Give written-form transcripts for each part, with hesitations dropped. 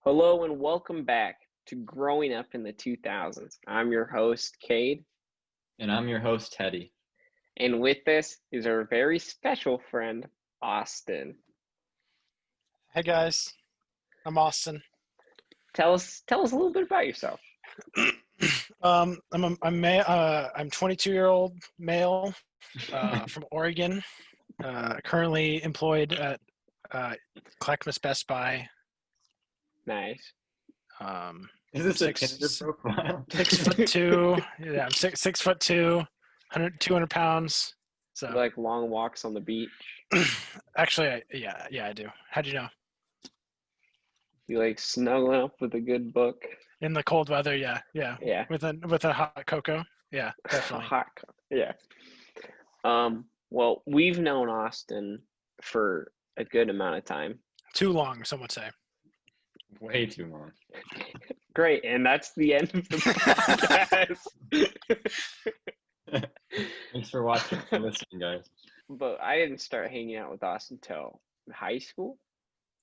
Hello and welcome back to Growing Up in the 2000s. I'm your host, Cade, And I'm your host, Teddy. and with us is our very special friend, Austin. Hey guys, I'm Austin. Tell us a little bit about yourself. I'm 22-year-old male from Oregon. Currently employed at Clackamas Best Buy. Nice. Is this a six, Tinder profile? 6'2". Yeah, I'm 6'2", 200 pounds. So You like long walks on the beach? actually, I do. How'd you know? You like snuggling up with a good book? In the cold weather, yeah. Yeah. With a hot cocoa, yeah, definitely. Yeah. Well, we've known Austin for a good amount of time. Too long, some would say. Way too long. Great, and that's the end of the podcast. Thanks for watching and listening, guys. But I didn't start hanging out with Austin until high school,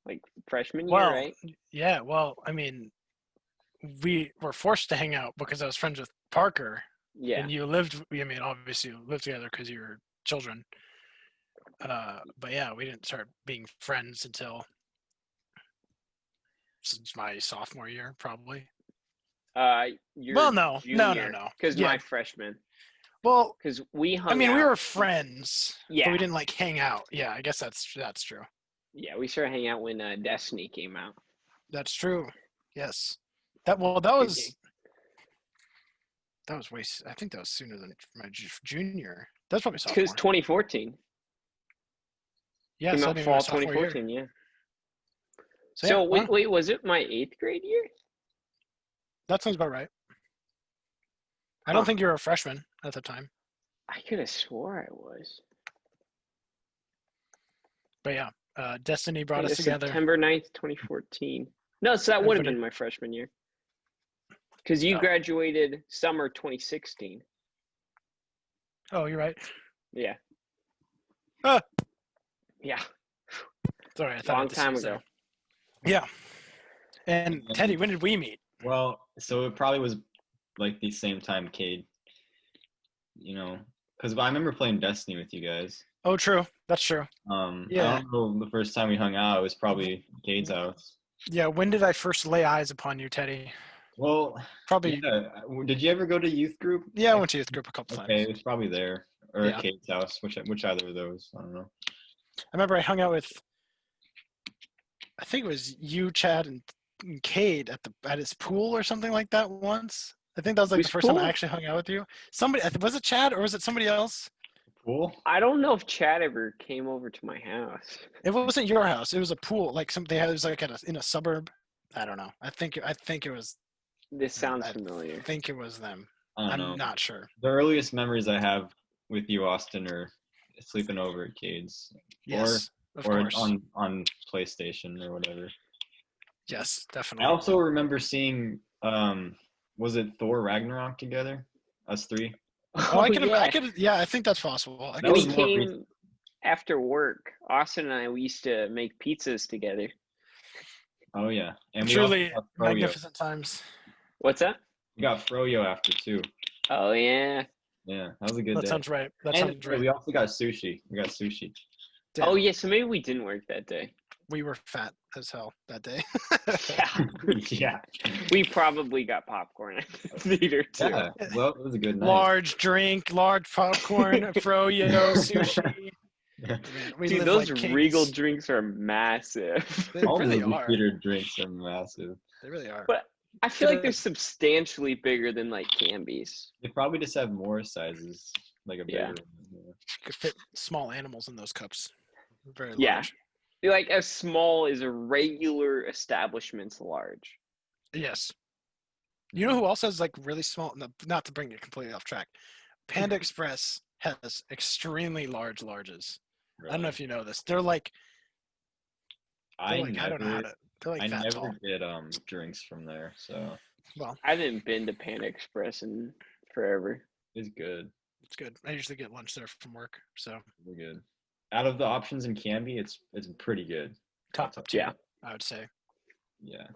like freshman year, right? Yeah, well, I mean, we were forced to hang out because I was friends with Parker. Yeah. And obviously you lived together because you were children. But yeah, we didn't start being friends until since my sophomore year, probably. Your No. Because Yeah. my freshman. Well, Because we hung out. we were friends. Yeah. But we didn't like hang out. Yeah, I guess that's true. Yeah, we started hanging out when Destiny came out. That's true. Yes. That was way. I think that was sooner than my junior. That's probably sophomore. Because 2014. Yeah, came so out fall 2014. Year. Yeah. So wait, was it my 8th grade year? That sounds about right. I don't think you were a freshman at the time. I could have swore I was. But yeah, Destiny brought us together. September 9th, 2014. No, so that would have been my freshman year. Because you graduated summer 2016. Oh, you're right. Yeah. Yeah. Sorry, I thought long time ago. Yeah. And Teddy, when did we meet? Well, so it probably was like the same time, Cade. You know, because I remember playing Destiny with you guys. Oh, true. That's true. Yeah. I don't know the first time we hung out. It was probably Cade's house. Yeah. When did I first lay eyes upon you, Teddy? Well, probably. Yeah. Did you ever go to youth group? Yeah, I went to youth group a couple times. Okay, it was probably there or Cade's house, which either of those. I don't know. I remember I hung out with, I think it was you, Chad, and Cade at his pool or something like that once. I think that was like the first time I actually hung out with you. Was it Chad or was it somebody else? Pool? I don't know if Chad ever came over to my house. It wasn't your house. It was a pool. Like it was like in a suburb. I don't know. I think it was. This sounds familiar. I think it was them. I'm not sure. The earliest memories I have with you, Austin, are sleeping over at Cade's. Yes, of course. on PlayStation or whatever. Yes, definitely. I also remember seeing, was it Thor Ragnarok together? Us three? I could. Yeah, I think that's possible. We came after work. Austin and we used to make pizzas together. Oh, yeah. And truly magnificent times. What's that? We got Froyo after, too. Oh, yeah. Yeah, that was a good day. That sounds right. We also got sushi. We got sushi. Damn. Oh, yeah, so maybe we didn't work that day. We were fat as hell that day. Yeah. We probably got popcorn at the theater, too. Yeah, well, it was a good night. Large drink, large popcorn, froyo, sushi. Man, dude, those Regal drinks are massive. They really are. Theater drinks are massive. They really are. But I feel like they're substantially bigger than like Canby's. They probably just have more sizes, like a bigger. You could fit small animals in those cups. Very large. Yeah. They're like as small as a regular establishment's large. Yes. You know who else has like really small, not to bring it completely off track, Panda Express has extremely large larges. Really? I don't know if you know this. They're like, I don't know how to. I never get drinks from there, so. Well, I haven't been to Panda Express in forever. It's good. It's good. I usually get lunch there from work, so. We're good. Out of the options in Canby, it's pretty good. Top two, I would say. Yeah.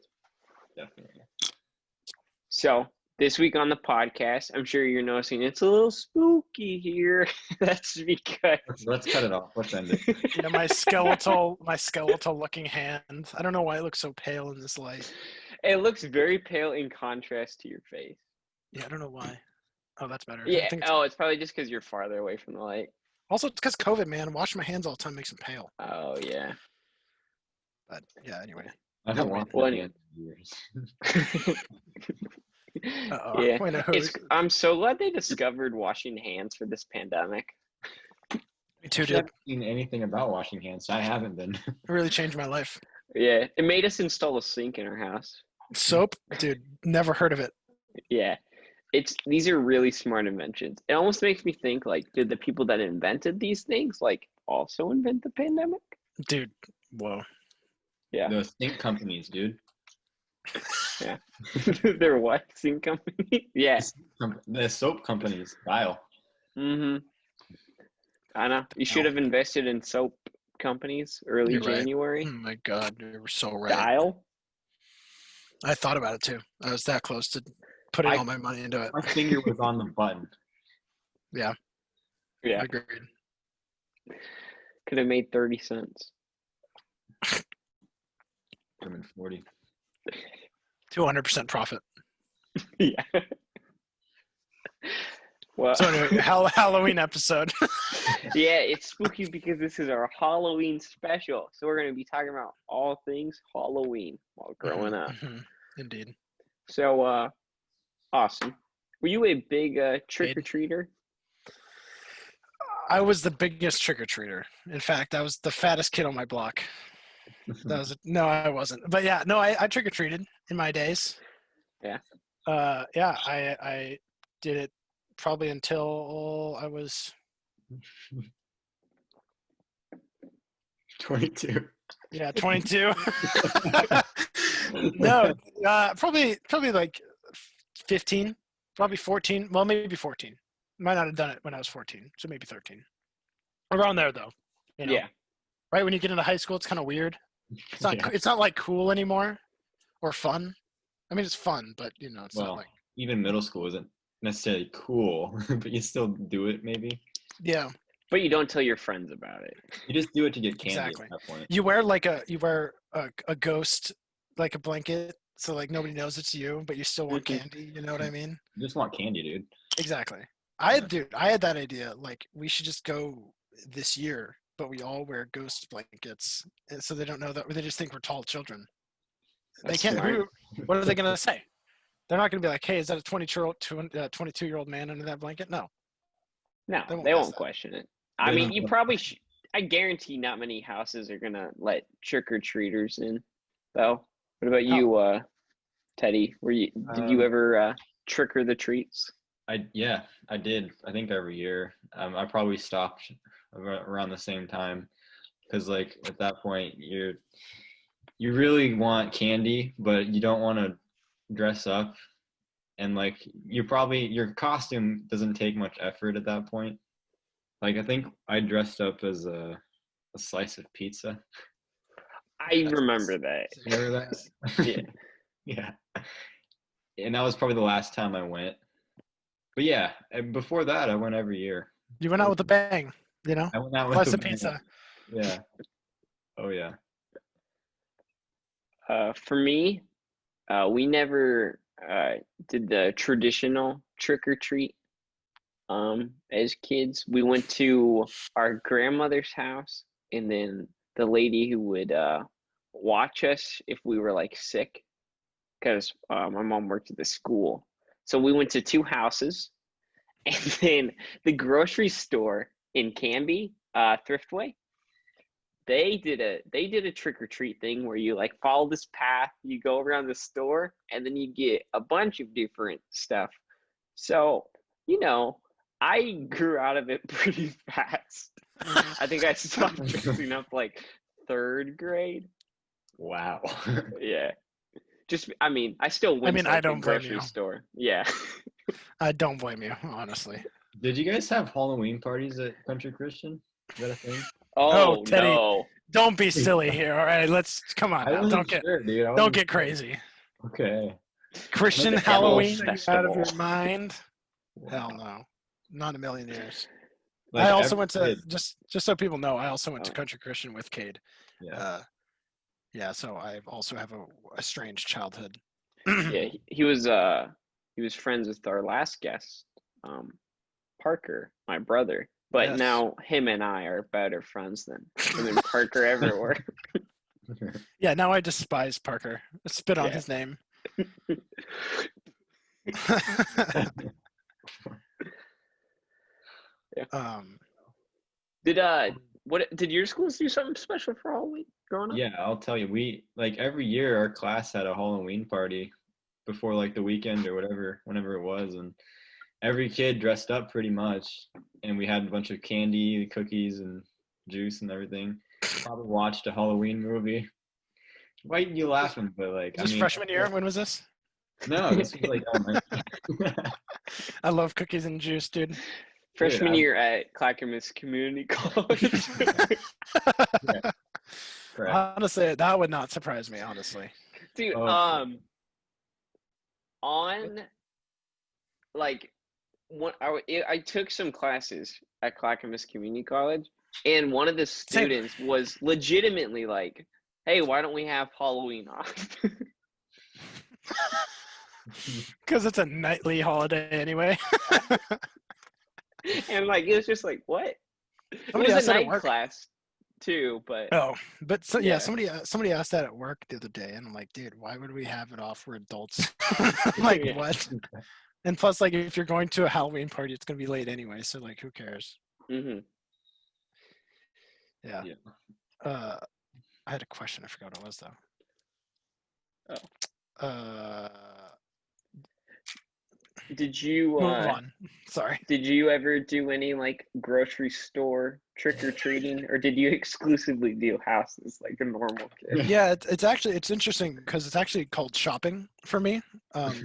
Definitely. So this week on the podcast, I'm sure you're noticing it's a little spooky here. That's because Let's cut it off. Let's end it. Yeah, my skeletal looking hand. I don't know why it looks so pale in this light. it looks very pale in contrast to your face. Yeah, I don't know why. Oh, that's better. I Yeah. think It's probably just because you're farther away from the light. also, it's because COVID, man. Washing my hands all the time makes them pale. Oh yeah. But yeah, anyway. I haven't watched Well, it in years. Uh-oh. Yeah. Wait, no, I'm so glad they discovered washing hands for this pandemic. me too, I dude. haven't seen anything about washing hands. So I haven't been. It really changed my life. Yeah. It made us install a sink in our house. Soap, dude. Never heard of it. Yeah. These are really smart inventions. It almost makes me think, like, did the people that invented these things like also invent the pandemic? Dude, whoa. Yeah. Those stink companies, dude. Yeah. They're what? Sink company? Yeah. The soap companies. Dial. Mm-hmm. I know. You should have invested in soap companies early You're right. January. Oh my God, you were so right. Dial? I thought about it too. I was that close to putting all my money into it. My finger was on the button. Yeah. Yeah. Agreed. Could have made 30 cents. I'm in 40. 200% profit. Yeah. Well, So anyway, Halloween episode. yeah, it's spooky because this is our Halloween special. So we're going to be talking about all things Halloween while growing up. Mhm. Indeed. So, awesome. Were you a big trick-or-treater? I was the biggest trick-or-treater. In fact, I was the fattest kid on my block. No, I wasn't. But yeah, no, I trick-or-treated in my days. Yeah. Yeah, I did it probably until I was 22. Yeah, 22. No, probably like 15, probably 14. Well, maybe 14. Might not have done it when I was 14, so maybe 13. Around there, though. You know? Yeah. Right when you get into high school, it's kind of weird. It's not. Yeah. It's not like cool anymore, or fun. I mean, it's fun, but you know, it's not like. Even middle school isn't necessarily cool, but you still do it maybe. Yeah. But you don't tell your friends about it. You just do it to get candy Exactly. at that point. You wear a ghost, like a blanket, so like nobody knows it's you, but you still want candy. You know what I mean? You just want candy, dude. Exactly. I had that idea. Like, we should just go this year, but we all wear ghost blankets, and so they don't know that. They just think we're tall children. That's they can't. smart. What are they gonna say? They're not gonna be like, "Hey, is that a 22-year-old man under that blanket?" No. No, They won't they guess won't that. question it. I mean, you probably I guarantee not many houses are going to let trick-or-treaters in, though. What about you, Teddy? Did you ever trick or the treats? I did. I think every year. I probably stopped around the same time because, like, at that point, you really want candy, but you don't want to dress up, and like your costume doesn't take much effort at that point. Like, I think I dressed up as a slice of pizza. I remember that. Remember that? Yeah. Yeah. And that was probably the last time I went. But yeah, and before that, I went every year. You went out with a bang, you know. I went out with Slice the of pizza. Yeah. Oh yeah. For me, we never did the traditional trick-or-treat. As kids, we went to our grandmother's house, and then the lady who would watch us if we were like sick, because my mom worked at the school. So we went to two houses, and then the grocery store in Canby, Thriftway. They did a trick-or-treat thing where you like follow this path, you go around the store, and then you get a bunch of different stuff. So, you know, I grew out of it pretty fast. I think I stopped dressing up like 3rd grade. Wow. Yeah. I still went to I like, the don't blame grocery you. store. Yeah. I don't blame you, honestly. Did you guys have Halloween parties at Country Christian? Is that a thing? Oh, Teddy. no. Don't be silly here. All right, come on I now. wasn't sure, dude. Don't get crazy. Okay. Christian The Halloween? Devil's Are you out of your Festival. mind? Hell Wow. no, not a million years. Like I also every went to kid. just so people know. I also went to Oh. Country Christian with Cade. Yeah. Yeah, so I also have a strange childhood. Yeah, he was friends with our last guest, Parker, my brother. But Yes. now him and I are better friends than him and Parker ever were. Yeah, now I despise Parker. Spit on Yeah. his name. Yeah. um, Did your schools do something special for Halloween growing up? Yeah, I'll tell you. We like every year our class had a Halloween party before like the weekend or whatever, whenever it was, and every kid dressed up pretty much, and we had a bunch of candy, cookies, and juice and everything. Probably watched a Halloween movie. Why are you laughing? But like, was I this mean, freshman year? When was this? no, this was like elementary. I love cookies and juice, dude. Freshman Dude, year at Clackamas Community College. yeah, correct. Honestly, that would not surprise me. Honestly, Dude, Oh, on like I took some classes at Clackamas Community College, and one of the Same. students was legitimately like, "Hey, why don't we have Halloween off?" because it's a nightly holiday anyway. And like it was just like, what? It Somebody was a asked that at night work. class too, but Oh, but so yeah, yeah. somebody asked that at work the other day, and I'm like, dude, why would we have it off? We're adults. Like Yeah. what? And plus, like, if you're going to a Halloween party, it's gonna be late anyway, so like, who cares? Hmm. Yeah. yeah. I had a question. I forgot what it was though. Oh. Uh, Did you move on. Sorry. did you ever do any like grocery store trick or treating, or did you exclusively do houses like a normal kid? Yeah, it's interesting because it's actually called shopping for me.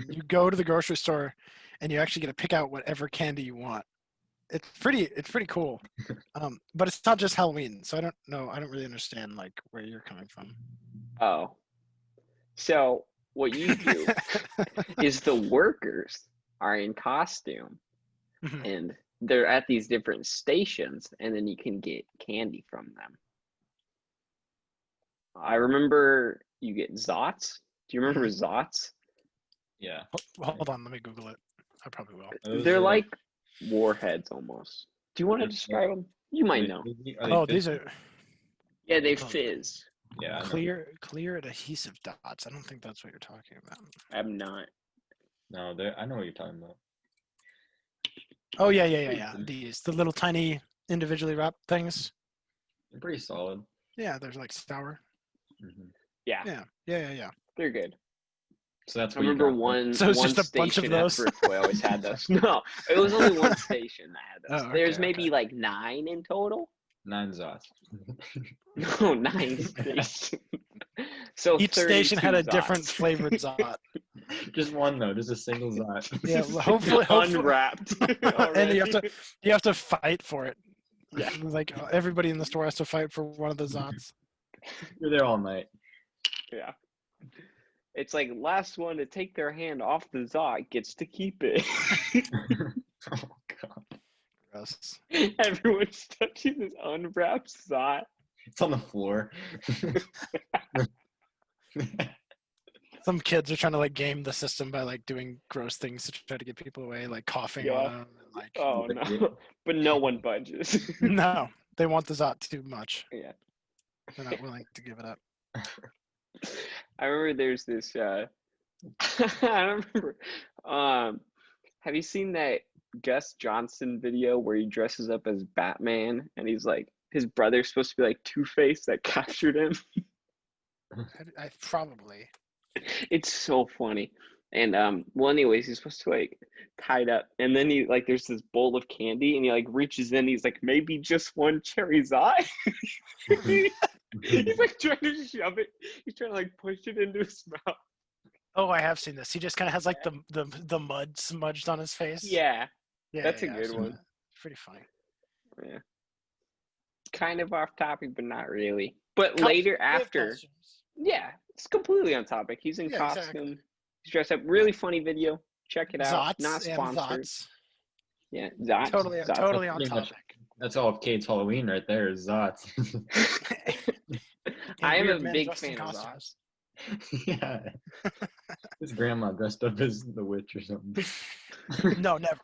You go to the grocery store, and you actually get to pick out whatever candy you want. It's pretty cool. But it's not just Halloween, so I don't know. I don't really understand like where you're coming from. Oh, so what you do is the workers are in costume Mhm. and they're at these different stations, and then you can get candy from them. I remember you get zots. Do you remember zots? Yeah. Hold on, let me Google it. I probably will. Those They're are like warheads almost. Do you want to describe them? You might know. are they Oh, fit? these are Yeah, they oh, fizz. Yeah, I know. clear adhesive dots. I don't think that's what you're talking about. I'm not. No, I know what you're talking about. Oh yeah. The little tiny individually wrapped things. They're pretty solid. Yeah, there's like sour. Hmm. Yeah, Yeah. they're good. So that's I what you remember got. Right? So it's one just a bunch of station at those. Driftway always had those. No, it was only one station that had those. Oh, There's okay. maybe like 9 in total. 9 zots. No, 9 stations. So Each station had 32 a different zots. flavored zot. Just one though, just a single zot. Yeah, well, hopefully, Unwrapped and already. you have to fight for it. Yeah. Like everybody in the store has to fight for one of the zots. You're there all night. Yeah. It's like last one to take their hand off the zot gets to keep it. Oh god. Gross. Everyone's touching this unwrapped zot. It's on the floor. Some kids are trying to like game the system by like doing gross things to try to get people away, like coughing on Yeah. them. And, like, Oh no. But no one budges. no, they want the zot too much. Yeah. They're not willing to give it up. I remember there's this I don't remember. Have you seen that Gus Johnson video where he dresses up as Batman and he's like his brother's supposed to be like Two-Face that captured him? I probably. It's so funny. And well anyways, he's supposed to like tied up and then he like there's this bowl of candy and he like reaches in, he's like, maybe just one cherry's eye. He's like trying to shove it. He's trying to like push it into his mouth. Oh, I have seen this. He just kind of has like the mud smudged on his face. Yeah, that's a I've good seen one. that. Pretty funny. Yeah. Kind of off topic, but not really. But Costumes. later We have after, costumes. yeah, it's completely on topic. He's in Yeah, costume. exactly. He's dressed up. Really funny video. Check it out. Not Zots and sponsored. Zots. Yeah, Zots. Totally, Zots. totally on Pretty much- topic. That's all of Kate's Halloween right there is Zots. I am weird a men big dressed in fan of costumes. Zots. Yeah. His grandma dressed up as the witch or something. No, never.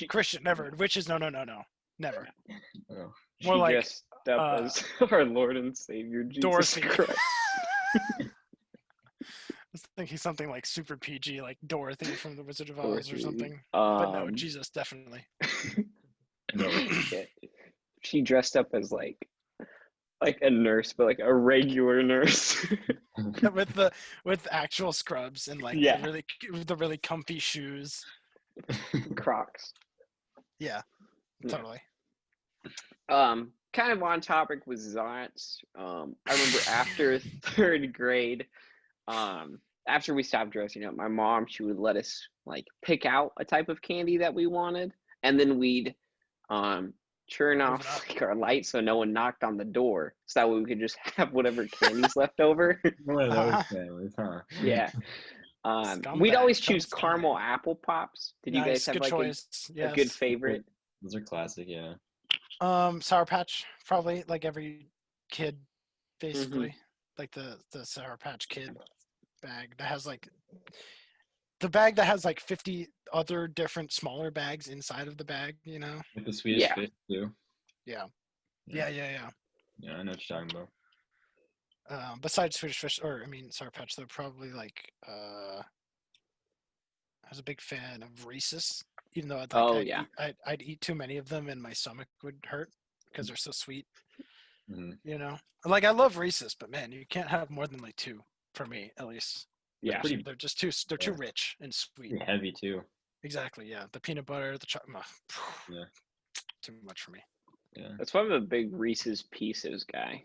Christian, never. Witches, no. Never. Oh. She More like, dressed up as our Lord and Savior Jesus Dorothy. Christ. I was thinking something like super PG, like Dorothy from The Wizard of Oz or something. But no, Jesus, definitely. No. Yeah. She dressed up as like a nurse, but like a regular nurse. with actual scrubs and like Yeah. the really comfy shoes. Crocs. Yeah, Yeah. totally. Kind of on topic with Zots. I remember after third grade, after we stopped dressing up, my mom, she would let us like pick out a type of candy that we wanted, and then we'd turn off like our lights so no one knocked on the door, so that way we could just have whatever candies left over. One of those families, huh? Yeah. We'd Scumbag, always dumb choose scumbag. caramel apple pops. Did you guys Nice, have good like choice. a good Yes. favorite? Those are classic, yeah. Sour Patch, probably like every kid, basically. Like the Sour Patch Kid bag that has like the bag that has like 50 other different smaller bags inside of the bag, you know? With the Swedish Yeah. fish too. Yeah. Yeah. Yeah. Yeah, I know what you're talking about. Besides Swedish Fish, Sour Patch, though, probably like I was a big fan of Reese's, even though I'd eat too many of them and my stomach would hurt because they're so sweet. Mhm. You know, like I love Reese's, but man, you can't have more than like two for me, at least. Yeah. They're just too rich and sweet. Pretty heavy too. Exactly. Yeah, the peanut butter, the chocolate. Yeah. Too much for me. Yeah. That's why I'm a big Reese's Pieces guy.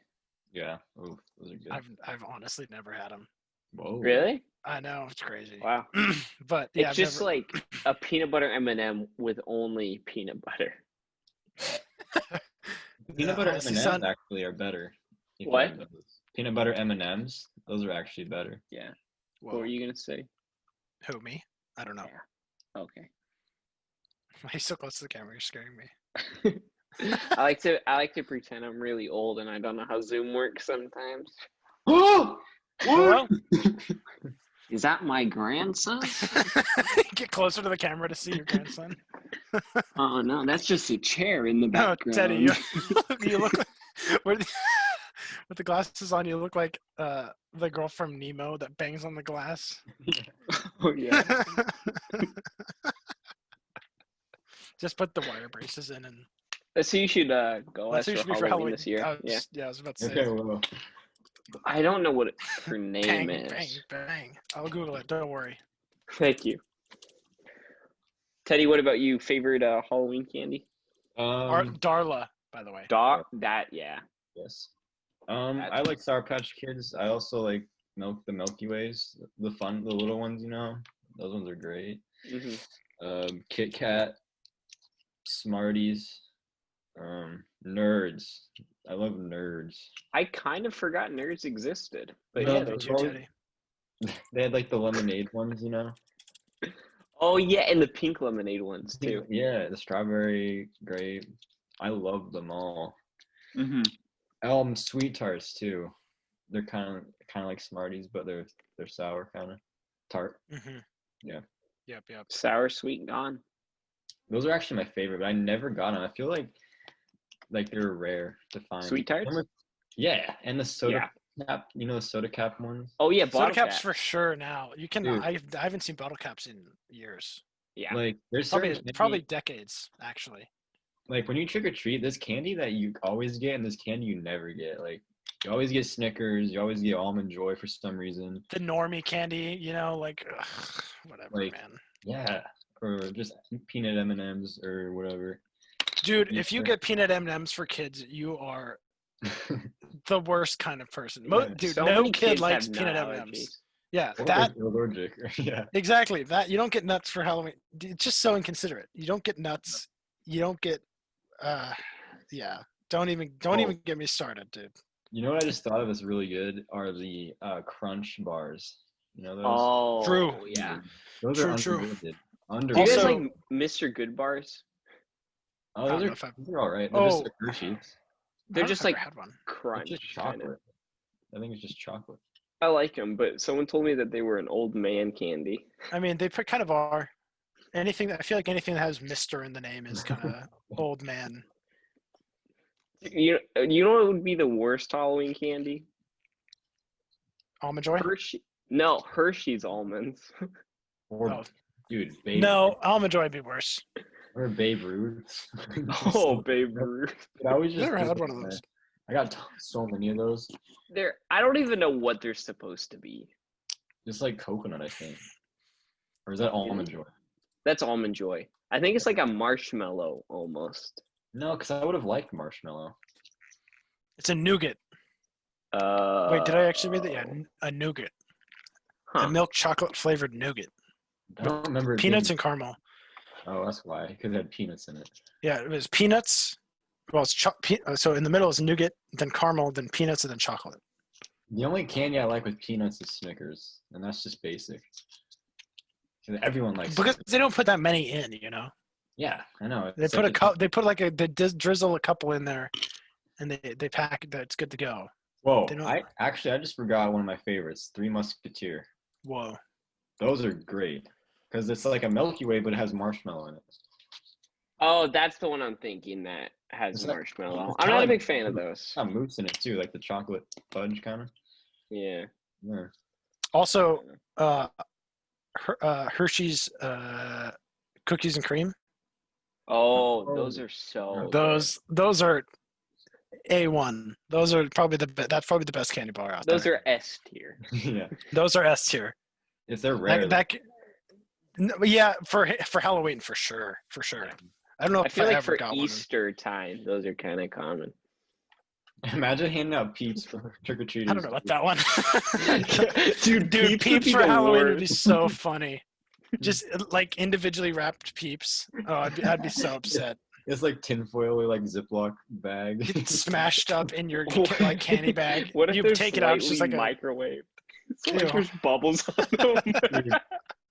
Yeah. Oh, those are good. I've honestly never had them. Whoa. Really? I know, it's crazy. Wow. But yeah, It's just like a peanut butter M&M with only peanut butter. Peanut butter honestly, M&Ms son- actually are better. if you What? like those. Peanut butter M&Ms, those are actually better. Yeah. Whoa, What were you gonna say? who, me? I don't know. Yeah. Okay. Why are you so close to the camera? You're scaring me. I like to pretend I'm really old and I don't know how Zoom works sometimes. Oh! Hello? Is that my grandson? Get closer to the camera to see your grandson. Oh no, that's just a chair in the No, background. Teddy, you look like with the glasses on. You look like the girl from Nemo that bangs on the glass. Oh yeah. Just put the wire braces in, and So you should go that's as who for should be for Halloween Halloween. this year. I was about to say. Okay, well. I don't know what her name Bang, is. bang. I'll Google it. Don't worry. Thank you. Teddy, what about you? Favorite Halloween candy? Darla, by the way. Yeah. Yes. I like Sour Patch Kids. I also like the Milky Ways, the little ones, you know. Those ones are great. Kit Kat, Smarties, Nerds. I love Nerds. I kind of forgot Nerds existed, but No, yeah, they those too, are. Teddy. They had like the lemonade ones, you know. Oh yeah, and the pink lemonade ones too. Yeah, the strawberry grape. I love them all. Sweet tarts too. They're kind of like Smarties, but they're sour kind of tart. Yeah. Yep. Sour, sweet, gone. Those are actually my favorite, but I never got them. I feel like they're rare to find. Sweet tarts? Yeah, and the soda cap. You know the soda cap ones. Oh yeah, Soda bottle caps cap. for sure. Now you can. Dude. I haven't seen bottle caps in years. Yeah. Like there's certain Probably decades actually. Like when you trick or treat, there's candy that you always get, and there's candy you never get. Like you always get Snickers, you always get Almond Joy for some reason. The normie candy, you know, like whatever, Like, man. Yeah, or just peanut M&Ms or whatever. Dude, if you get peanut M&Ms for kids, you are the worst kind of person. Dude, So no many kid kids likes have peanut nut M&Ms. allergies. Yeah, Or that they're allergic. Yeah. exactly. That you don't get nuts for Halloween. It's just so inconsiderate. You don't get nuts. You don't get yeah. Don't even get me started, dude. You know what I just thought of is really good are the Crunch bars. You know those? Oh, True. yeah. Those True, are true. underrated. Do you guys Also- like Mr. Good bars? Oh, I don't those know are if I've- they're all right. They're just like Hershey's. They're I don't just know if like I've ever had one. It's crunch, just kind of. chocolate. I think it's just chocolate. I like them, but someone told me that they were an old man candy. I mean, they kind of are. Anything I feel like anything that has Mister in the name is kind of old man. You know what would be the worst Halloween candy? Almond Joy? Hershey's almonds. Or, Oh. dude, Babe. No, Almond Joy would be worse. Or Babe Ruth. Oh, Babe Ruth. I always just Never had think one of those. I got so many of those. I don't even know what they're supposed to be. Just like coconut, I think. Or is that almond joy? That's Almond Joy. I think it's like a marshmallow almost. No, because I would have liked marshmallow. It's a nougat. Wait, did I actually read that? Yeah, a nougat. Huh. A milk chocolate flavored nougat. I don't remember. Peanuts and caramel. Oh, that's why. Because it had peanuts in it. Yeah, it was peanuts. Well, it's so in the middle is nougat, then caramel, then peanuts, and then chocolate. The only candy I like with peanuts is Snickers, and that's just basic. Everyone likes Because Snickers. they don't put that many in, you know. Yeah, I know. They put a cup. They put like they drizzle a couple in there, and they pack it. It's good to go. Whoa! They don't- I just forgot one of my favorites. Three Musketeer. Whoa. Those are great because it's like a Milky Way, but it has marshmallow in it. Oh, that's the one I'm thinking that has It's like- marshmallow. it's I'm kinda not a like- big fan of those. It's got mousse in it too, like the chocolate fudge kind of. Yeah. Yeah. Also, Hershey's cookies and cream. Oh, those are so Those are A1. Those are probably that's probably the best candy bar out those there. are S tier. Yeah. Those are S tier. If they're rare, Yeah, for Halloween for sure. I don't know I if feel like ever for got Easter time, those are kind of common. imagine handing out Peeps for trick or treaters. one. I don't know about that one. Dude, Dude, Peeps would Peeps be for the Halloween would be worst. so funny. Just like individually wrapped Peeps. Oh, I'd be so upset. It's like tinfoil or like Ziploc bag. Get smashed up in your like candy bag. What if You they're take it out, it's just slightly like a microwaved? So Ew. like there's bubbles on them. Dude,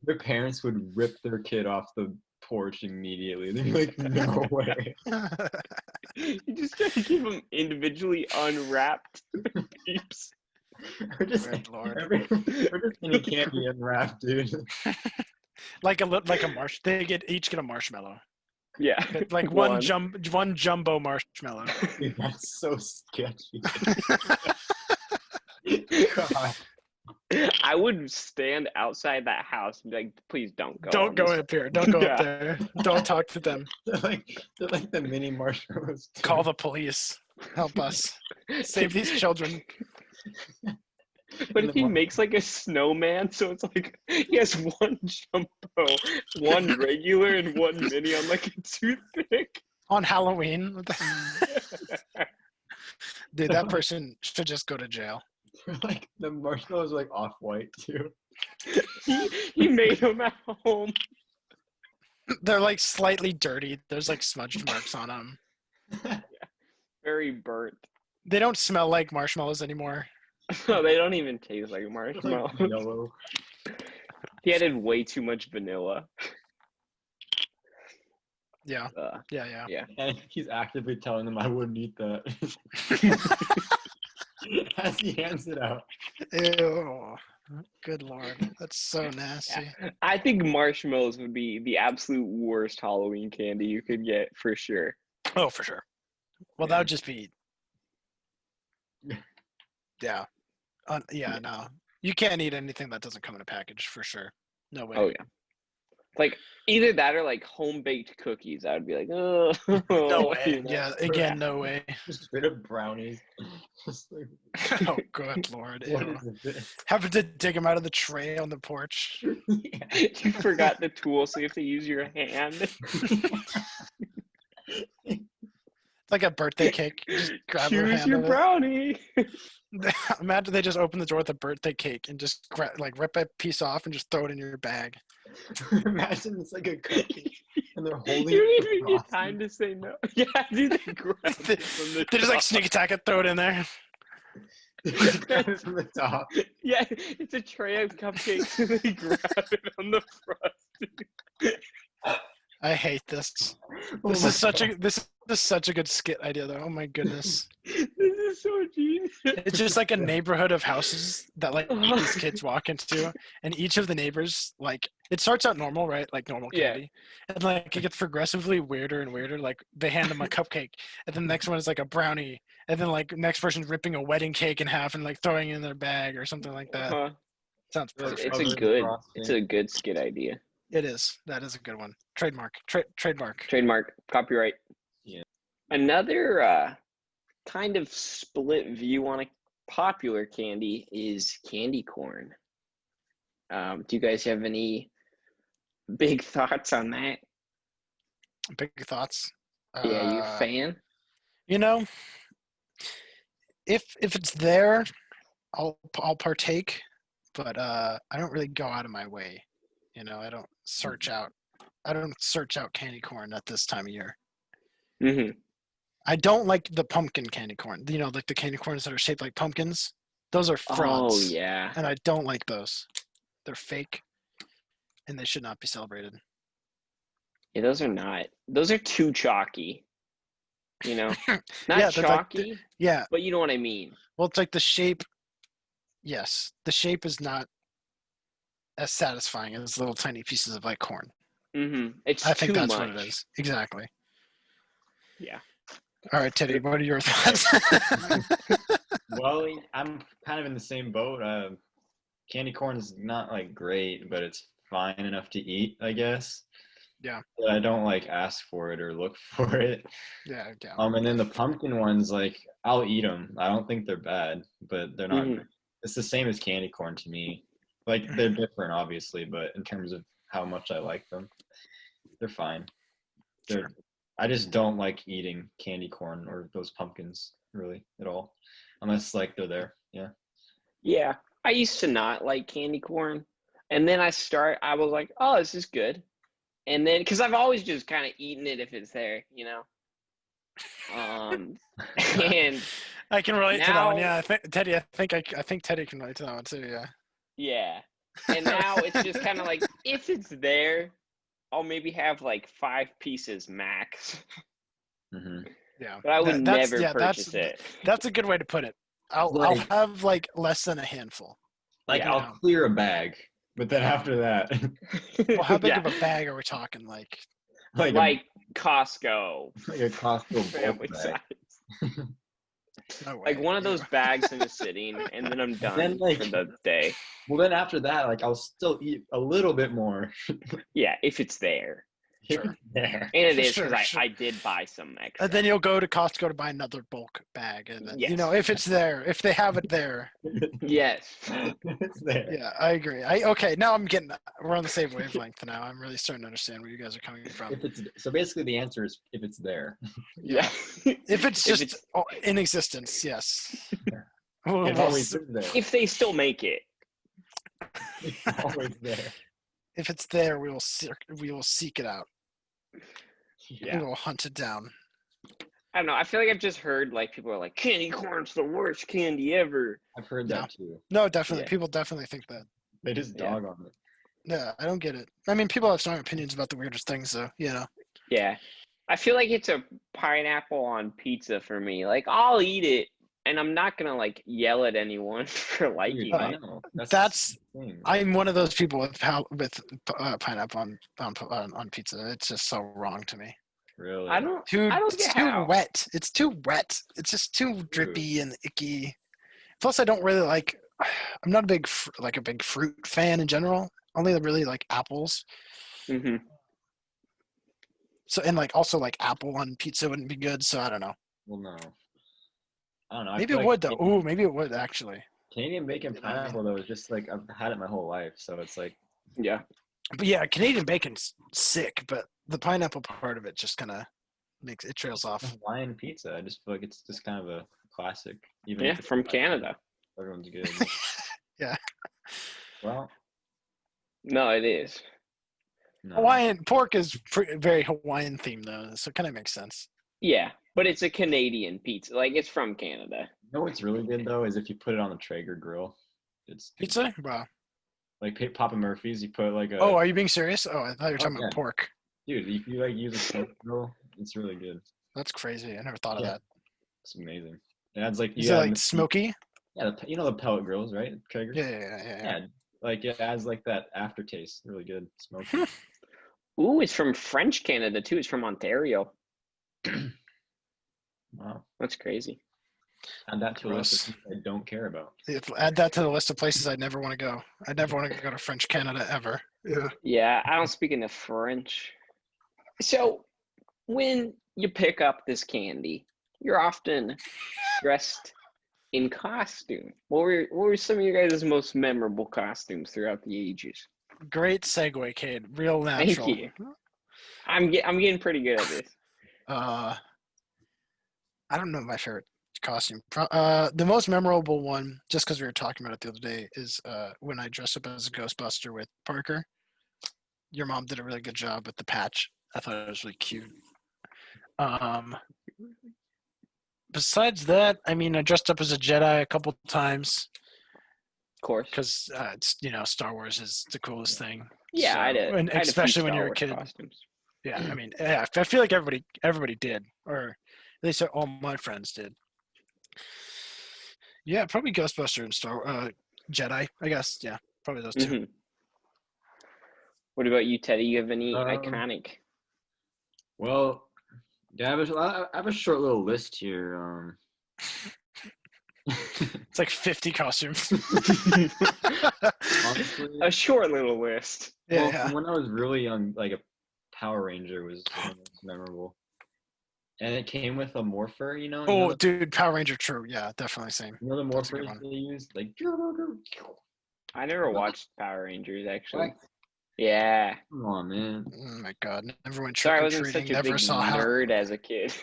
their parents would rip their kid off the porch immediately. They'd be like, no way. You just gotta keep them individually unwrapped Peeps. Or just, Good Lord. or just any candy unwrapped, dude. like a marsh. They each get a marshmallow. Yeah. Like one jumbo marshmallow. Dude, that's so sketchy. God. I would stand outside that house and be like, please don't go. Don't on go this." up here. Don't go Yeah. up there. Don't talk to them. They're like the mini marshmallows. too. Call the police. Help us. Save these children. But if he makes like a snowman, so it's like he has one jumbo, one regular, and one mini on like a toothpick. On Halloween. What the- Dude, that person should just go to jail. Like the marshmallows are like off-white too. He made them at home. They're like slightly dirty. There's like smudged marks on them. Very burnt. They don't smell like marshmallows anymore. No, they don't even taste like Like marshmallows. yellow. He added way too much vanilla. Yeah. Yeah. And he's actively telling them I wouldn't eat that. As he hands it out. Ew. Good Lord. That's so nasty. I think marshmallows would be the absolute worst Halloween candy you could get for sure. Oh, for sure. Well, that would just be. Yeah. Yeah, no. You can't eat anything that doesn't come in a package for sure. No way. Oh yeah. Like either that or like home baked cookies. I would be like, oh No way. Yeah, again, no way. Just straight up brownies. Just like, Oh, good Lord. what Ew. is this? Having to dig them out of the tray on the porch. Yeah. You forgot the tool, so you have to use your hand. It's like a birthday cake. You just grab your Choose hand your of it. brownie. Imagine they just open the door with a birthday cake and just rip a piece off and just throw it in your bag. Imagine it's like a cookie and they're holding You it don't even get frosting. time to say no. Yeah, dude, they grab it from the They just like top. sneak attack it, throw it in there. From the top. Yeah, it's a tray of cupcakes and they grab it on the frosting. I hate this. Oh This my is such God. a this is such a good skit idea though. Oh my goodness. This is so genius. It's just like a neighborhood of houses that like these kids walk into, and each of the neighbors like it starts out normal, right? Like normal Yeah. candy, and like it gets progressively weirder and weirder. Like they hand them a cupcake, and then the next one is like a brownie, and then like next person's ripping a wedding cake in half and like throwing it in their bag or something like that. Uh-huh. Sounds Like perfect. It's a covered in good frosting. skit idea. It is. That is a good one. Trademark. Trademark. Trademark, copyright. Yeah. Another kind of split view on a popular candy is candy corn. Do you guys have any big thoughts on that? Big thoughts. Yeah, you a fan? You know, if it's there, I'll partake, but I don't really go out of my way. You know, I don't search out candy corn at this time of year. Mm-hmm. I don't like the pumpkin candy corn. You know, like the candy corns that are shaped like pumpkins. Those are frauds. Oh yeah. And I don't like those. They're fake, and they should not be celebrated. Yeah, those are not. Those are too chalky. You know, not Yeah, chalky, Yeah. but you know what I mean. Well, it's like the shape. Yes, the shape is not as satisfying as little tiny pieces of like corn. Mm-hmm. It's I think too that's much. what it is. Exactly. Yeah. All right, Teddy, what are your thoughts? Well, I'm kind of in the same boat. Candy corn is not like great, but it's fine enough to eat, I guess. Yeah. But I don't like ask for it or look for it. Yeah. And then the pumpkin ones, like I'll eat them. I don't think they're bad, but they're not. Mhm. It's the same as candy corn to me. Like they're different, obviously, but in terms of how much I like them, they're fine. Sure. I just don't like eating candy corn or those pumpkins really at all, unless like they're there. Yeah. Yeah. I used to not like candy corn, and then I was like, oh, this is good. And then, because I've always just kind of eaten it if it's there, you know. And I can relate to that one. now- Yeah, I think Teddy can relate to that one too. Yeah. yeah. And now it's just kind of like, if it's there, I'll maybe have like 5 pieces max, Mm-hmm. Yeah. but I would That's- never yeah, purchase it. That's a good way to put it. I'll Like- have like less than a handful. Like Yeah. I'll clear a bag, but then after that, Well, how big Yeah. of a bag are we talking? Like, Like Costco like a Costco family bulk bag. size. no way. Like one of those bags in a sitting, and then I'm done Then, like- for the day. Well, then after that, like I'll still eat a little bit more. Yeah, if it's there. Sure. There. And it is Sure, because sure. I did buy some extra. And then you'll go to Costco to buy another bulk bag, and then, you know, Yes. if it's there, if they have it there. Yes. It's there. Yeah, I agree. Okay, now we're on the same wavelength now. I'm really starting to understand where you guys are coming from. So basically, the answer is if it's there. Yeah. If it's If just it's- in existence, yes. It always is there. If they still make it. It's always there. If it's there, we will seek it out. Yeah. We will hunt it down. I don't know. I feel like I've just heard like people are like, candy corn's the worst candy ever. I've heard Yeah. that too. No, definitely. Yeah. People definitely think that. They just Yeah. dog on it. Yeah, I don't get it. I mean, people have strong opinions about the weirdest things, though. You know. Yeah. I feel like it's a pineapple on pizza for me. Like I'll eat it, and I'm not gonna like yell at anyone for liking Dude, I it. know. That's- the thing. I'm one of those people with pineapple on pizza. It's just so wrong to me. Really. I don't It's get too how. wet. It's too wet. It's just too drippy and icky. Plus, I don't really like. I'm not a big fruit fan in general. Only really like apples. Hmm. So and like also like apple on pizza wouldn't be good. So I don't know. Well, no. I don't know. I Maybe feel it like would though. Ooh, maybe it would actually. Canadian bacon You know what I mean? pineapple though is just like I've had it my whole life, so it's like Yeah. But yeah, Canadian bacon's sick, but the pineapple part of it just kind of makes it trails off. Hawaiian pizza. I just feel like it's just kind of a classic. Even Yeah, if it's from not- Canada. Everyone's good. Yeah. Well, No, it is. no. Hawaiian pork is very Hawaiian themed though, so it kind of makes sense. Yeah, but it's a Canadian pizza. Like it's from Canada. You know what's really good though is if you put it on the Traeger grill. It's Pizza? Wow. like Papa Murphy's. You put like Oh, a are you being serious? Oh, I thought you were oh talking yeah, about pork. dude. If you like use a smoke grill, it's really good. That's crazy. I never thought of Yeah, that. it's amazing. It adds like Is you it add like smoky? yeah, you know the pellet grills, right? Traegers. Yeah. Yeah, like it adds like that aftertaste. Really good, smoky. Ooh, it's from French Canada too. It's from Ontario. Wow. That's crazy. Add that to a list of Gross. things I don't care about. Add that to the list of places I'd never want to go. I'd never want to go to French Canada ever. Yeah. Yeah, I don't speak enough French. So when you pick up this candy, you're often dressed in costume. What were some of your guys' most memorable costumes throughout the ages? Great segue, Cade. Real Thank natural. you. I'm getting pretty good at this. I don't know my favorite costume. The most memorable one, just because we were talking about it the other day, is when I dressed up as a Ghostbuster with Parker. Your mom did a really good job with the patch. I thought it was really cute. Besides that, I mean, I dressed up as a Jedi a couple times Of course. because it's Star Wars is the coolest thing. Yeah, So, I and had a few especially when Star you're a Wars kid. costumes. Yeah, I mean, yeah, I feel like everybody did, or at least all my friends did. Yeah, probably Ghostbuster and Jedi, I guess. Yeah, probably those two. Mm-hmm. What about you, Teddy? You have any Um, iconic? well, yeah, I have a short little list here. It's like 50 costumes. Honestly, A short little list. well, Yeah. from when I was really young, like a Power Ranger was the most memorable, and it came with a morpher. Oh, dude, Power Ranger, true. Yeah, definitely same. You know the That's a good morphers one. they use, like. I never watched Power Rangers actually. What? Yeah. Come on, man. Oh my god, never went Sorry, trick I or wasn't treating. such a Never big saw how. nerd as a kid.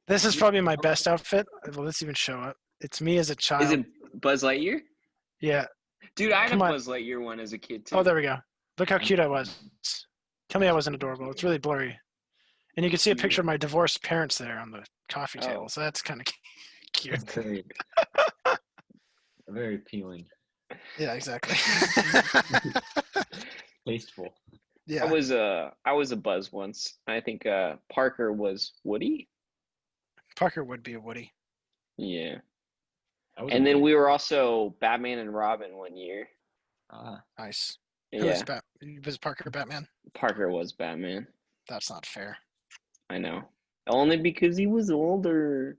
This is probably my best outfit. Will this even show up? It's me as a Is child. it Buzz Lightyear? Yeah. Dude, I had a Come on. Buzz Lightyear one as a kid too. Oh, there we go. Look how cute I was. Tell me I wasn't adorable. It's really blurry. And you can see a picture of my divorced parents there on the coffee table, Oh. so that's kind of cute. Very, very appealing. Yeah, exactly. Tasteful. Yeah. I was a Buzz once. I think Parker was Woody. Parker would be a Woody. Yeah. And And then we were also Batman and Robin one year. Nice. Yeah. Was Parker Batman? Parker was Batman. That's not fair. I know. Only because he was older.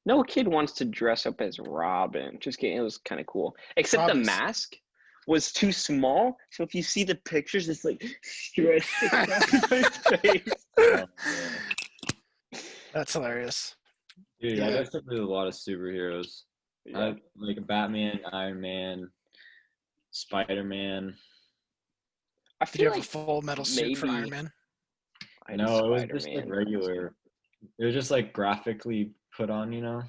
No kid wants to dress up as Robin. Just kidding. It was kind of cool. Except the mask was too small. So if you see the pictures, it's like stretched across my face. That's hilarious. Dude, yeah, that's a lot of superheroes. Yeah. Like Batman, Iron Man, Spider-Man. Did you have a full metal suit for Iron Man? No, it was just like regular. It was just like graphically put on, Damn.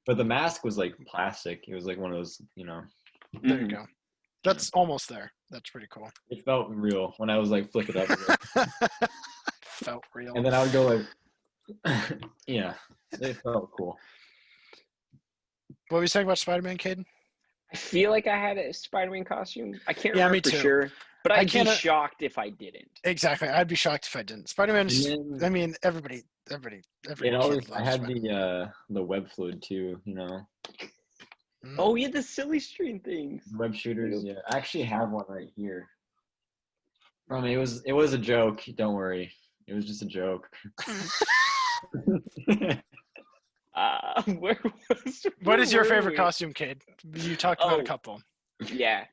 But the mask was like plastic. It was like one of those, There you go. That's almost there. That's pretty cool. It felt real when I was like flick it up. Felt real. And then I would go like, yeah, it felt cool. What were you saying about Spider-Man, Caden? I feel like I had a Spider-Man costume. I can't remember for sure. But I'd be shocked if I didn't. Exactly. I'd be shocked if I didn't. Spider-Man's, I mean, everybody. I had the web fluid too, Oh, yeah, the silly string things. Web shooters, yeah. I actually have one right here. It was a joke. Don't worry. It was just a joke. What is your favorite costume, Cade? You talked about a couple. Yeah.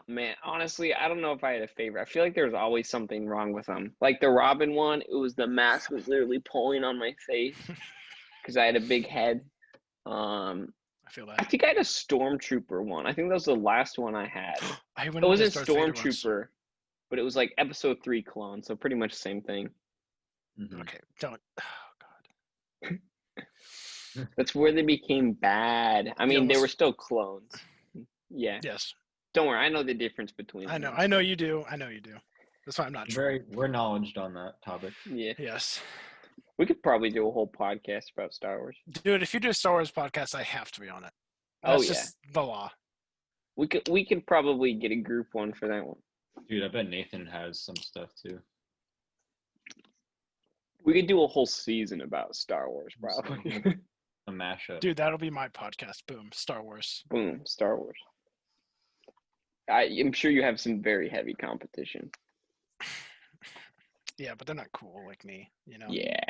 Man, honestly, I don't know if I had a favorite. I feel like there was always something wrong with them. Like the Robin one, it was the mask was literally pulling on my face because I had a big head. I feel that. I think I had a Stormtrooper one. I think that was the last one I had. It wasn't Stormtrooper, but it was like Episode 3 clone, so pretty much the same thing. Mm-hmm. Okay, don't. Oh God. That's where they became bad. I mean, they were still clones. Yeah. Yes. Don't worry, I know the difference between them. I know you do. That's why I'm not sure. We're knowledgeable on that topic. Yeah. Yes. We could probably do a whole podcast about Star Wars. Dude, if you do a Star Wars podcast, I have to be on it. Oh, That's yeah. just the law. We could probably get a group one for that one. Dude, I bet Nathan has some stuff too. We could do a whole season about Star Wars, probably. A mashup. Dude, that'll be my podcast. Boom, Star Wars. Boom, Star Wars. I am sure you have some very heavy competition. Yeah, but they're not cool like me, you know? Yeah.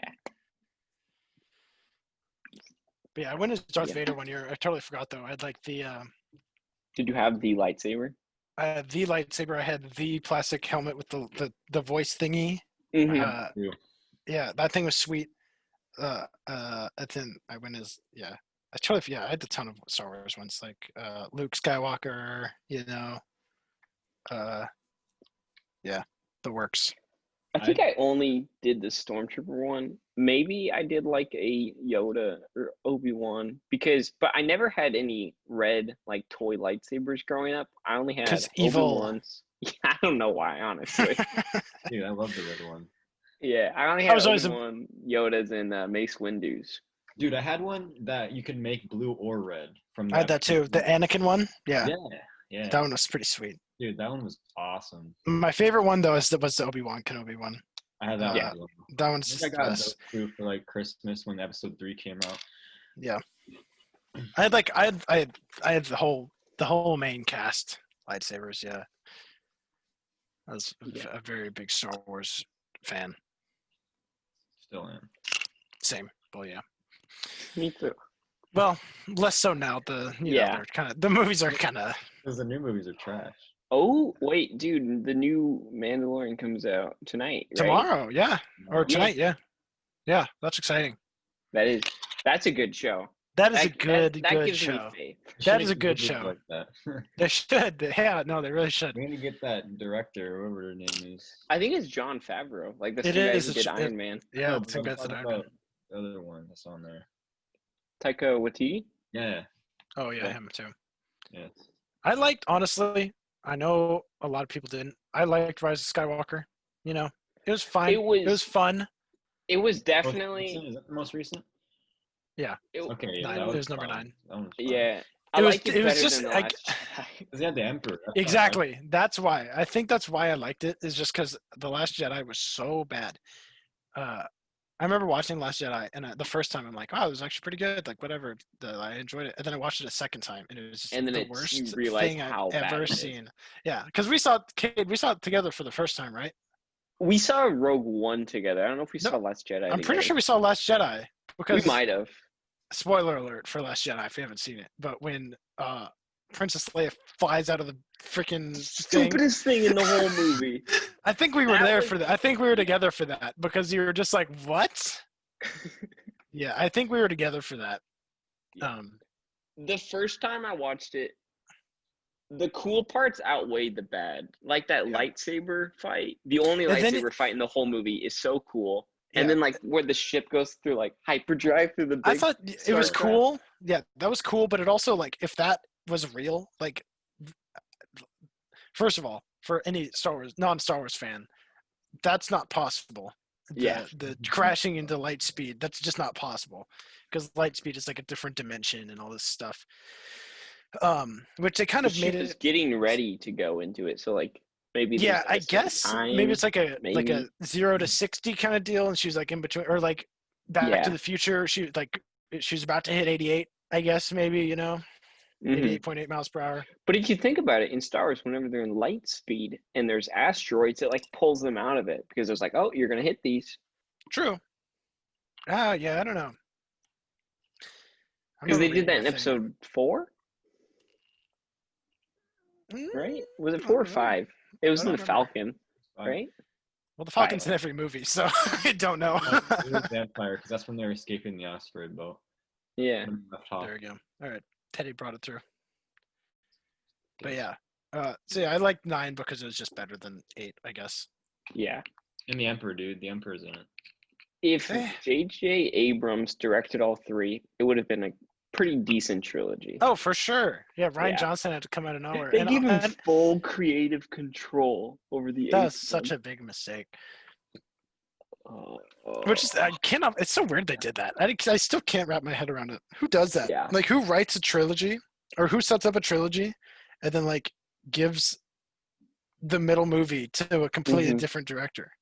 But yeah, I went as Darth Yeah. Vader one year. I totally forgot, though. I had like Did you have the lightsaber? I had the lightsaber. I had the plastic helmet with the voice thingy. Mm-hmm. Yeah, that thing was sweet. And then I went as I had a ton of Star Wars ones, like Luke Skywalker, you know. The works. I think I only did the Stormtrooper one. Maybe I did like a Yoda or Obi-Wan but I never had any red like toy lightsabers growing up. I only had 'Cause evil. Obi-Wans. Yeah, I don't know why, honestly. Dude, I love the red one. Yeah, I only had was always Obi-Wan, Yodas, and Mace Windu's. Dude, I had one that you could make blue or red from I had that too. The Anakin one. Yeah, Yeah. that one was pretty sweet. Dude, that one was awesome. My favorite one though was the Obi-Wan Kenobi one. I had that Yeah. one. That I one's just think the I got best. those two for like Christmas when episode 3 came out. Yeah, I had the whole main cast lightsabers. Yeah, I was a very big Star Wars fan. Still am. Same. Well, yeah. Me too. Well, less so now. Yeah. They're kind of the movies are kind of. Because the new movies are trash. Oh, wait, dude, the new Mandalorian comes out tonight, right? Tomorrow, yeah, or Yeah. tonight, yeah. That's exciting. That's a good show. That is a That good gives show. me faith. They That should is a make good movies show. Like that. They should. Yeah, no, they really should. We need to get that director, whoever their name is. I think it's Jon Favreau, like the It same guy is, who it's- did Iron Man. Yeah, No, I but think I'm that's an talking Iron Man. about the other one that's on there. Taika Waititi. Yeah. Oh yeah, Yeah. him too. Yeah. I liked, honestly. I know a lot of people didn't. I liked Rise of Skywalker. You know, it was fine. It was fun. It was Is definitely that the most recent? Yeah. it- Okay, yeah. Nine, that was it was number fun. 9. That one was fun. yeah. I It was- liked it it was better just, than the like- Last Jedi. Because they had the Emperor. That's why I liked Exactly. That's why. I think that's why I liked it. Is just because the Last Jedi was so bad. I remember watching Last Jedi, and the first time I'm like, "Oh, it was actually pretty good." Like whatever, I enjoyed it. And then I watched it a second time, and it was just And then the you worst realize thing how I've bad ever it is. seen. Yeah, because we saw it together for the first time, right? We saw Rogue One together. I don't know if we No, saw Last Jedi. I'm pretty together. sure we saw Last Jedi we because might have. spoiler alert for Last Jedi if you haven't seen it. But when Princess Leia flies out of the freaking thing, Stupidest thing in the whole movie. I think we were That there was- for that. I think we were together for that because you were just like, "What?" Yeah, I think we were together for that. The first time I watched it, the cool parts outweighed the bad. Like that Yeah. lightsaber fight. The only And then lightsaber fight in the whole movie is so cool. Yeah. And then like where the ship goes through like hyperdrive through the big I thought it was Starcraft. cool. Yeah, that was cool, but it also like if that was real, like first of all, for any non-Star Wars fan, that's not possible. Yeah. The crashing into light speed, that's just not possible because light speed is like a different dimension and all this stuff. Which they kind The of made ship is it. getting ready to go into it. So like maybe Yeah, there's, like, I a certain guess maybe time. it's like a maybe. 0 to 60 kind of deal, and she's like in between, or like Back Yeah. to the Future. She's about to hit 88, I guess maybe Mhm. 88.8 miles per hour. But if you think about it, in Star Wars, whenever they're in light speed and there's asteroids, it like pulls them out of it because it's like, oh, you're gonna hit these. True. Yeah, I don't know. I Because they remember did that reading in a thing. episode 4, right? Was it 4 or 5? It was I in the don't remember. Falcon, Fine. right? Well, the Falcon's in every movie, so I don't know. It was Vampire, because that's when they were escaping the asteroid belt. Yeah. When they left off. There we go. All right, Teddy brought it through. But yeah, so yeah, I like 9 because it was just better than 8, I guess. Yeah. And the Emperor, dude. The Emperor's in it. If Eh. J.J. Abrams directed all 3, it would have been a pretty decent trilogy. Oh, for sure. Yeah, Ryan Yeah. Johnson had to come out of nowhere. They and, give him and full creative control over the. that was such a big mistake. Which is I cannot. It's so weird they did that. I still can't wrap my head around it. Who does that? Yeah. Like who writes a trilogy, or who sets up a trilogy, and then like gives the middle movie to a completely different director?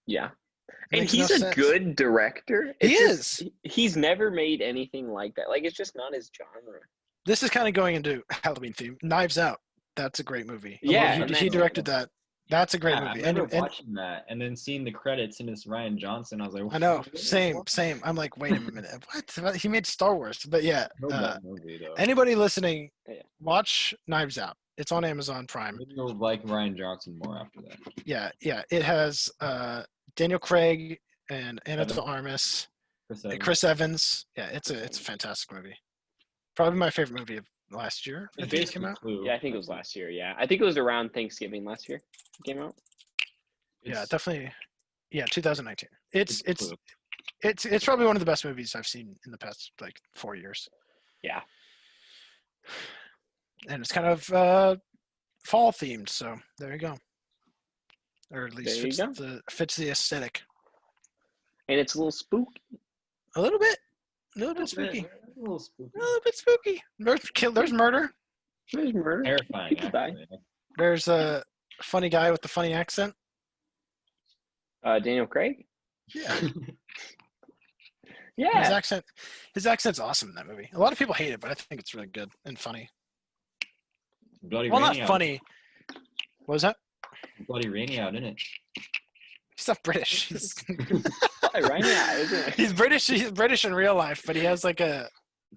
Yeah. It And makes he's no a sense. good director. He It's is. He's never made anything like that. Like, it's just not his genre. This is kind of going into Halloween theme. Knives Out. That's a great movie. Yeah, he and he that's directed that. That's a great I movie. remember And watching that and then seeing the credits and it's Ryan Johnson. I was like, I know, what? same. I'm like, wait a minute, what? He made Star Wars, but yeah. I know that movie though. Anybody listening, Yeah. watch Knives Out. It's on Amazon Prime. Maybe you'll like Ryan Johnson more after that. Yeah. It has Daniel Craig and Anna de Armas, and Chris Evans. Yeah, it's a fantastic movie. Probably my favorite movie of last year. I think it came out. Yeah, I think it was last year. Yeah, I think it was around Thanksgiving last year. It came out. Yeah, definitely. Yeah, 2019. It's probably one of the best movies I've seen in the past like 4 years. Yeah. And it's kind of fall themed, so there you go. Or at least fits the aesthetic. And it's a little spooky. A little bit spooky. A little spooky. A little bit spooky. There's murder. There's murder. Terrifying. People die. Actually. There's a funny guy with the funny accent. Daniel Craig. Yeah. Yeah. His accent's awesome in that movie. A lot of people hate it, but I think it's really good and funny. Bloody Well, rainy not out. funny. What was that? Bloody rainy out, isn't it? He's not British. He's Right now, isn't it? He's British. He's British in real life, but he has like a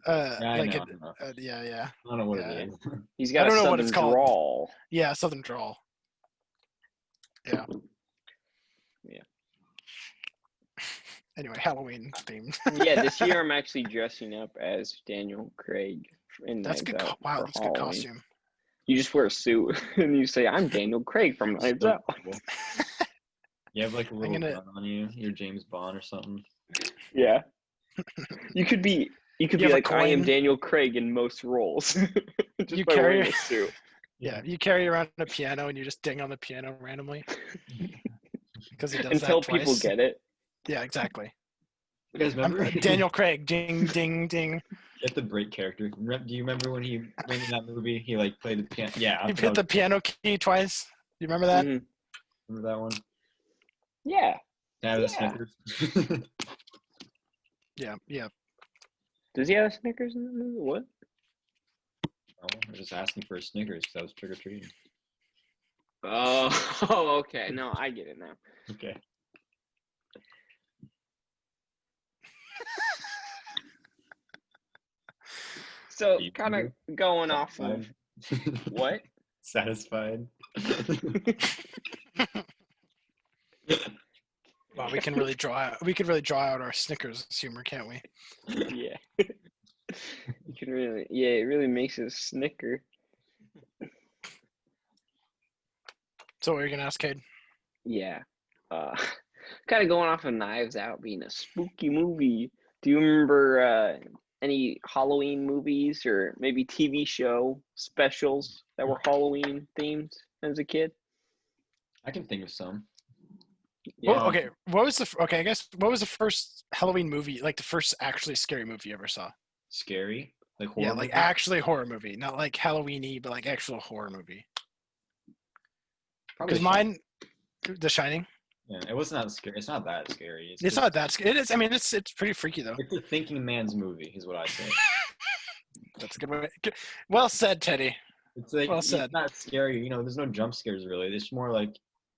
Yeah, I like know. yeah. I don't know what Yeah. it is. He's got I don't a know what it's southern called. drawl. Yeah, Southern drawl. Yeah. Yeah. Anyway, Halloween themed. Yeah, this year I'm actually dressing up as Daniel Craig. That's good. Wow, that's a good costume. You just wear a suit and you say, "I'm Daniel Craig from Knives Out." You have like a little gun on you. You're James Bond or something. Yeah. You could be have like, a I am coin. Daniel Craig in most roles. Just You by carry- wearing a suit. Yeah, you carry around a piano and you just ding on the piano randomly because he does Until that people twice. get it. Yeah, exactly. You guys I'm remember? Daniel Craig. Ding, ding, ding. Get the break character. Do you remember when in that movie he like played the piano? Yeah, He hit the piano key twice. You remember that? Mhm. Remember that one? Yeah. Yeah, the Yeah. Snickers. Yeah. Does he have Snickers in the movie? What? Oh, I was just asking for a Snickers because I was trick or treating. Oh, okay. No, I get it now. Okay. So, You kind of hungry? going off of what? Satisfied. Wow, we could really draw out our Snickers humor, can't we? Yeah. You can really, it really makes us snicker. So what are you gonna ask, Cade? Yeah. Kind of going off of Knives Out being a spooky movie. Do you remember any Halloween movies or maybe TV show specials that were Halloween themed as a kid? I can think of some. Yeah. Well, okay, what was the first Halloween movie, like the first actually scary movie you ever saw? Scary? Like horror? Yeah, like movie? actually horror movie, not like Halloween-y, but like actual horror movie. Probably Because mine, The Shining. Yeah, it wasn't that scary. It's not that scary. It's not that scary. It is. I mean, it's pretty freaky though. It's a thinking man's movie, is what I say. That's a good way. Well said, Teddy. It's like Well said. It's not scary. You know, there's no jump scares really. It's more like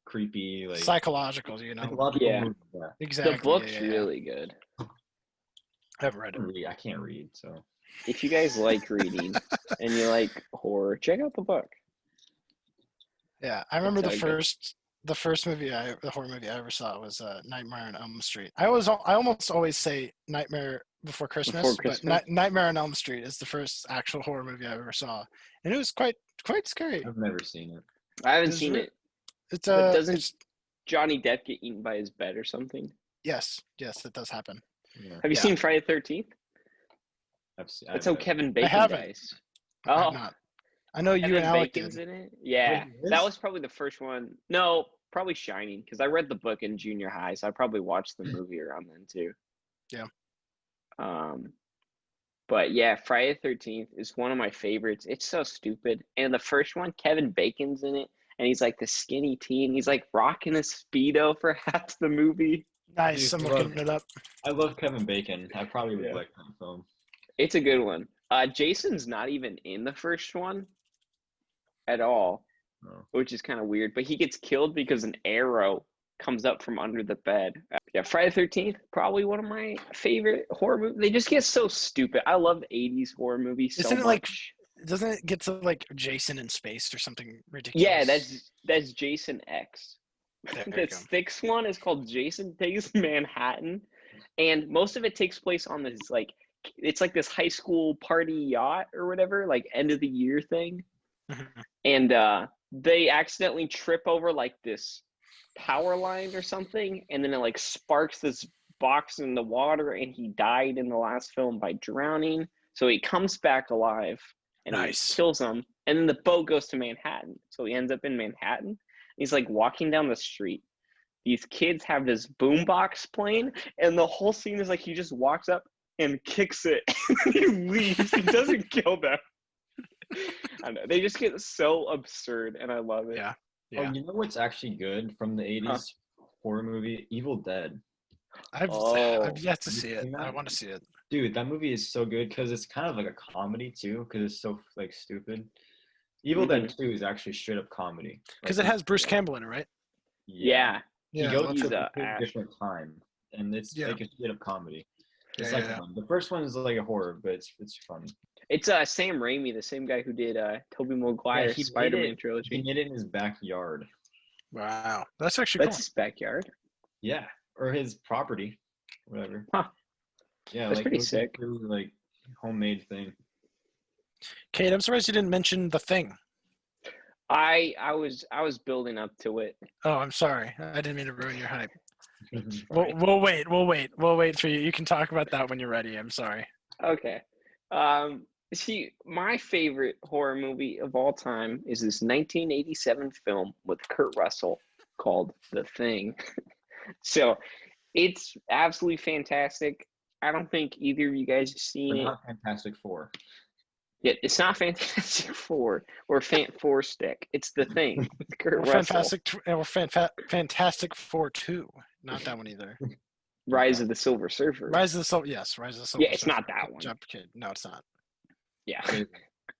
creepy, like Psychological, you know. psychological Yeah. movie. Yeah. Exactly. The book's yeah. really good. I haven't read it. I can't read, so If you guys like reading and you like horror, check out the book. Yeah, I remember That's the first the horror movie I ever saw was Nightmare on Elm Street. I almost always say Nightmare Before Christmas, Christmas. but Nightmare on Elm Street is the first actual horror movie I ever saw, and it was quite scary. I've never seen it. I haven't It's seen re- it. It's But doesn't it's- Johnny Depp get eaten by his bed or something? yes, it does happen. Yeah. Have you Yeah. seen Friday the 13th? I've That's how Kevin Bacon haven't. dies. I've Oh, not. I know you Kevin and Alec Bacon's did. in it? Yeah. Wait, he That is? was probably the first one. No, probably Shining because I read the book in junior high, so I probably watched the movie around then too. Yeah. But yeah, Friday the 13th is one of my favorites. It's so stupid. And the first one, Kevin Bacon's in it, and he's like the skinny teen. He's like rocking a Speedo for half the movie. Nice. Dude, I'm looking it up. I love Kevin Bacon. I probably would Yeah. like that film. It's a good one. Jason's not even in the first one at all, which is kind of weird. But he gets killed because an arrow comes up from under the bed. Yeah, Friday the 13th, probably one of my favorite horror movies. They just get so stupid. I love 80s horror movies so Isn't it much. Doesn't it get to like Jason in space or something ridiculous? Yeah, that's Jason X. The sixth one is called Jason Takes Manhattan, and most of it takes place on this it's like this high school party yacht or whatever, like end of the year thing. And they accidentally trip over like this power line or something, and then it like sparks this box in the water, and he died in the last film by drowning. So he comes back alive and he kills him, and then the boat goes to Manhattan. So he ends up in Manhattan. He's like walking down the street. These kids have this boombox playing, and the whole scene is like he just walks up and kicks it, and he leaves. He doesn't kill them. I know. They just get so absurd, and I love it. Yeah. Oh, you know what's actually good from the 80s horror movie? Evil Dead. I've yet to see it. I want to see it. Dude, that movie is so good because it's kind of like a comedy too, because it's so like stupid. Evil Dead 2 is actually straight up comedy. Because it has Bruce Campbell in it, right? Yeah. He goes to a different time, and it's like a straight up comedy. It's fun. The first one is like a horror, but it's fun. It's Sam Raimi, the same guy who did Tobey Maguire's Spider-Man trilogy. He did it in his backyard. Wow, that's actually That's his backyard. Yeah, or his property, whatever. Huh. Yeah, that's like pretty sick. Really, like homemade thing. Kate, I'm surprised you didn't mention The Thing. I was building up to it. Oh, I'm sorry. I didn't mean to ruin your hype. We'll wait for you. You can talk about that when you're ready. I'm sorry. Okay. See, my favorite horror movie of all time is this 1987 film with Kurt Russell called The Thing. So it's absolutely fantastic. I don't think either of you guys have seen it. Not Fantastic Four. Yeah, it's not Fantastic Four or Four Stick. It's The Thing. Kurt Russell. Fantastic Four 2. Not that one either. Rise of the Silver Surfer. Rise of the Silver Surfer. Yeah, it's not that one. Jump Kid. No, it's not. Yeah.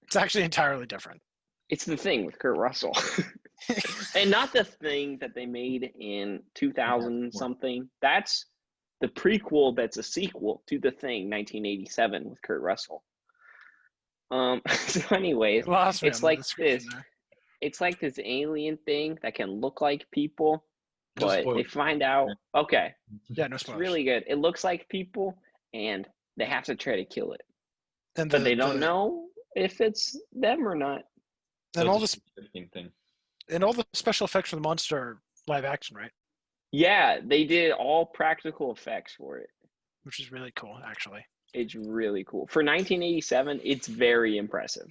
It's actually entirely different. It's The Thing with Kurt Russell. And not the Thing that they made in 2000 something. That's the prequel that's a sequel to The Thing 1987 with Kurt Russell. So anyways, it's like this. It's like this alien thing that can look like people, but they find out. Okay. Yeah, no spoilers. It's really good. It looks like people, and they have to try to kill it. But they don't know if it's them or not. And all this thing. And all the special effects for the monster are live action, right? Yeah, they did all practical effects for it. Which is really cool, actually. It's really cool. For 1987, it's very impressive.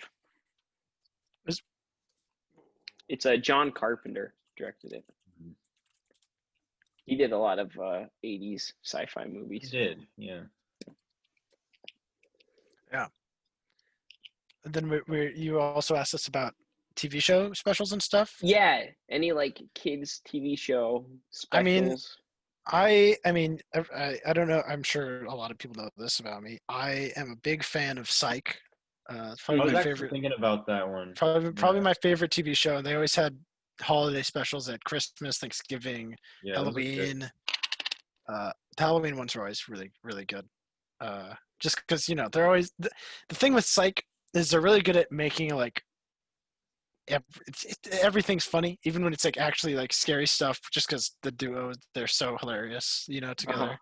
It's John Carpenter directed it. He did a lot of 80s sci-fi movies. He did, yeah. Yeah. And then you also asked us about TV show specials and stuff. Yeah, any like kids TV show specials. I mean, I don't know. I'm sure a lot of people know this about me. I am a big fan of Psych. Probably my favorite. Thinking about that one. Probably my favorite TV show. They always had holiday specials at Christmas, Thanksgiving, Halloween. The Halloween ones are always really, really good. Just because they're always the thing with Psych is they're really good at making like everything's funny, even when it's like actually like scary stuff. Just because the duo, they're so hilarious, together.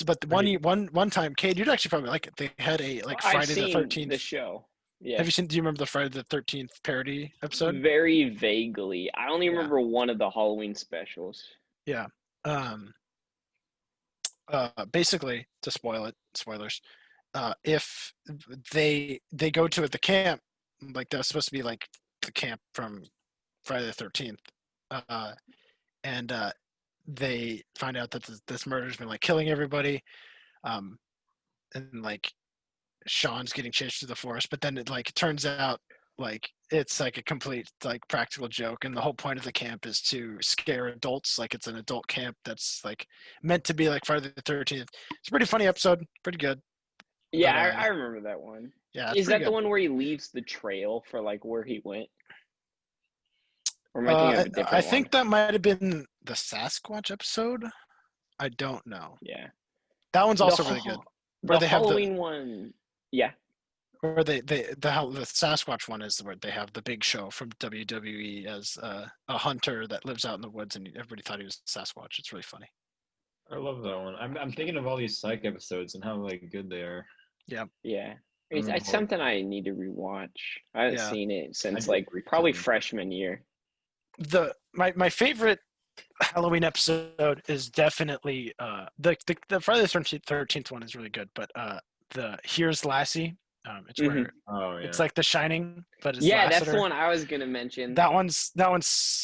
But one time, Kate, you'd actually probably like it. They had a Friday the 13th. The show. Yeah. Have you seen? Do you remember the Friday the 13th parody episode? Very vaguely. I only remember one of the Halloween specials. Yeah. Basically, to spoil it, spoilers. If they go to the camp, like that's supposed to be like the camp from Friday the 13th, and they find out that this murder's been like killing everybody, and like Sean's getting chased through the forest, but then it turns out like it's like a complete like practical joke, and the whole point of the camp is to scare adults. Like it's an adult camp that's like meant to be like Friday the 13th. It's a pretty funny episode, pretty good. Yeah, But, I remember that one. Yeah, it's Is pretty that good. the one where he leaves the trail for like where he went? Or am I thinking of a different I one? think that might have been the Sasquatch episode. I don't know. Yeah. That one's also really good. Where The they have Halloween one. Yeah. where the Sasquatch one is where they have the Big Show from WWE as a hunter that lives out in the woods, and everybody thought he was Sasquatch. It's really funny. I love that one. I'm thinking of all these psych episodes and how like good they are. Yeah. Yeah. It's something I need to rewatch. I haven't seen it since like probably freshman year. My favorite Halloween episode is definitely the Friday the 13th one is really good, but the Here's Lassie. It's where it's like The Shining, but it's Lassiter. Lassiter. That's the one I was gonna mention. That one's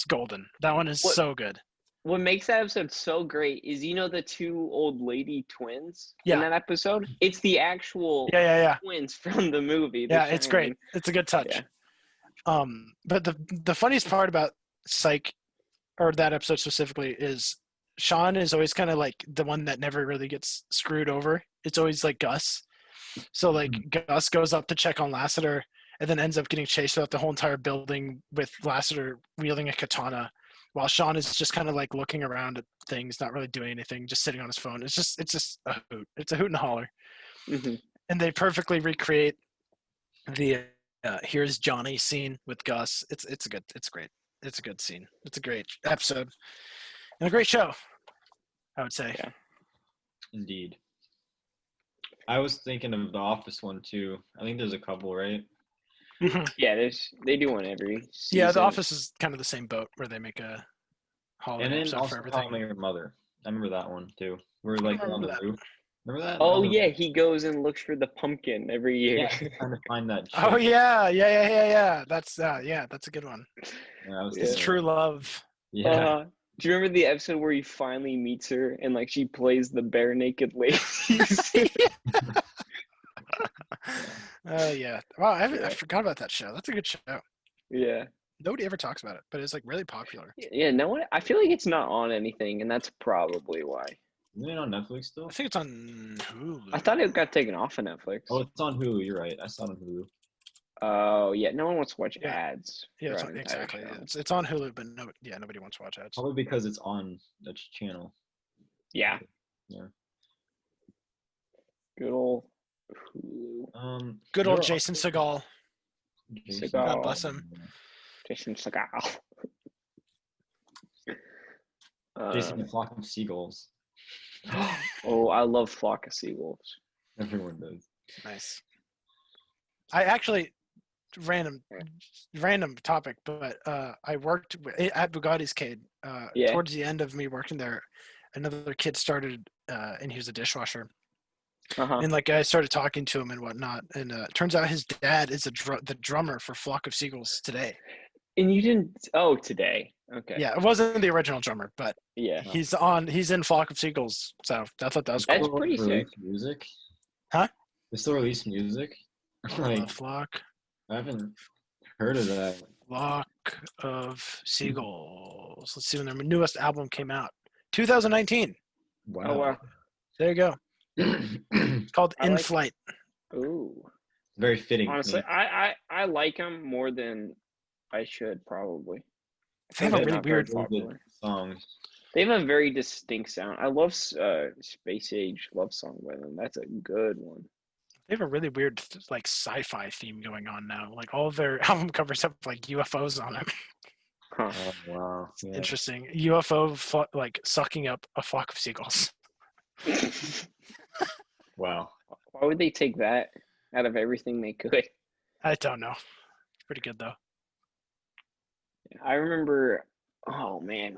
golden. That one is so good. What makes that episode so great is the two old lady twins in that episode? It's the actual twins from the movie. Yeah, it's great. It's a good touch. Yeah. But the funniest part about Psych, or that episode specifically, is Sean is always kind of like the one that never really gets screwed over. It's always like Gus. So like Gus goes up to check on Lassiter and then ends up getting chased throughout the whole entire building with Lassiter wielding a katana, while Sean is just kind of like looking around at things, not really doing anything, just sitting on his phone. It's just a hoot. It's a hoot and a holler. Mm-hmm. And they perfectly recreate the here's Johnny scene with Gus. It's great. It's a good scene. It's a great episode and a great show, I would say. Yeah. Indeed. I was thinking of the Office one too. I think there's a couple, right? Yeah, they do one every season. Yeah, The Office is kind of the same boat where they make a Halloween episode for everything. How I Met Your Mother. I remember that one too. We're like on the roof. Remember that? Oh yeah, he goes and looks for the pumpkin every year. Yeah, trying to find that. Oh yeah. That's a good one. Yeah, it's True Love. Yeah. Do you remember the episode where he finally meets her and like she plays the bare naked ladies? Oh yeah. Wow, I forgot about that show. That's a good show. Yeah. Nobody ever talks about it, but it's like really popular. Yeah, no one. I feel like it's not on anything, and that's probably why. Isn't it on Netflix still? I think it's on Hulu. I thought it got taken off of Netflix. Oh, it's on Hulu. You're right. I saw it on Hulu. Oh yeah, no one wants to watch ads. Yeah, exactly. It's on Hulu, but nobody wants to watch ads. Probably because it's on that channel. Yeah. Yeah. Good old Hulu. Good old Jason Segel. God bless him. Jason Segel. Jason, the Flock of Seagulls. Oh, I love Flock of Seagulls. Everyone does. Nice. I actually random topic, but I worked at Bugatti's Cade. Towards the end of me working there, another kid started, and he was a dishwasher. And like I started talking to him and whatnot, and turns out his dad is the drummer for Flock of Seagulls today. And you didn't? Oh, today. Okay. Yeah, it wasn't the original drummer, but yeah, he's in Flock of Seagulls. So I thought that was cool. That's pretty sick. Music? Huh? They still release music? Like Flock. I haven't heard of that. Flock of Seagulls. Let's see when their newest album came out. 2019. Wow. Oh wow. There you go. It's called In Flight. Ooh. Very fitting. Honestly, I like them more than I should probably. They have a really weird songs. They have a very distinct sound. I love Space Age Love Song by them. That's a good one. They have a really weird like sci-fi theme going on now. Like all of their album covers have like UFOs on them. Huh. Oh, wow. Yeah. Interesting. UFO like sucking up a flock of seagulls. Wow. Why would they take that out of everything they could? I don't know. It's pretty good though. I remember, oh man,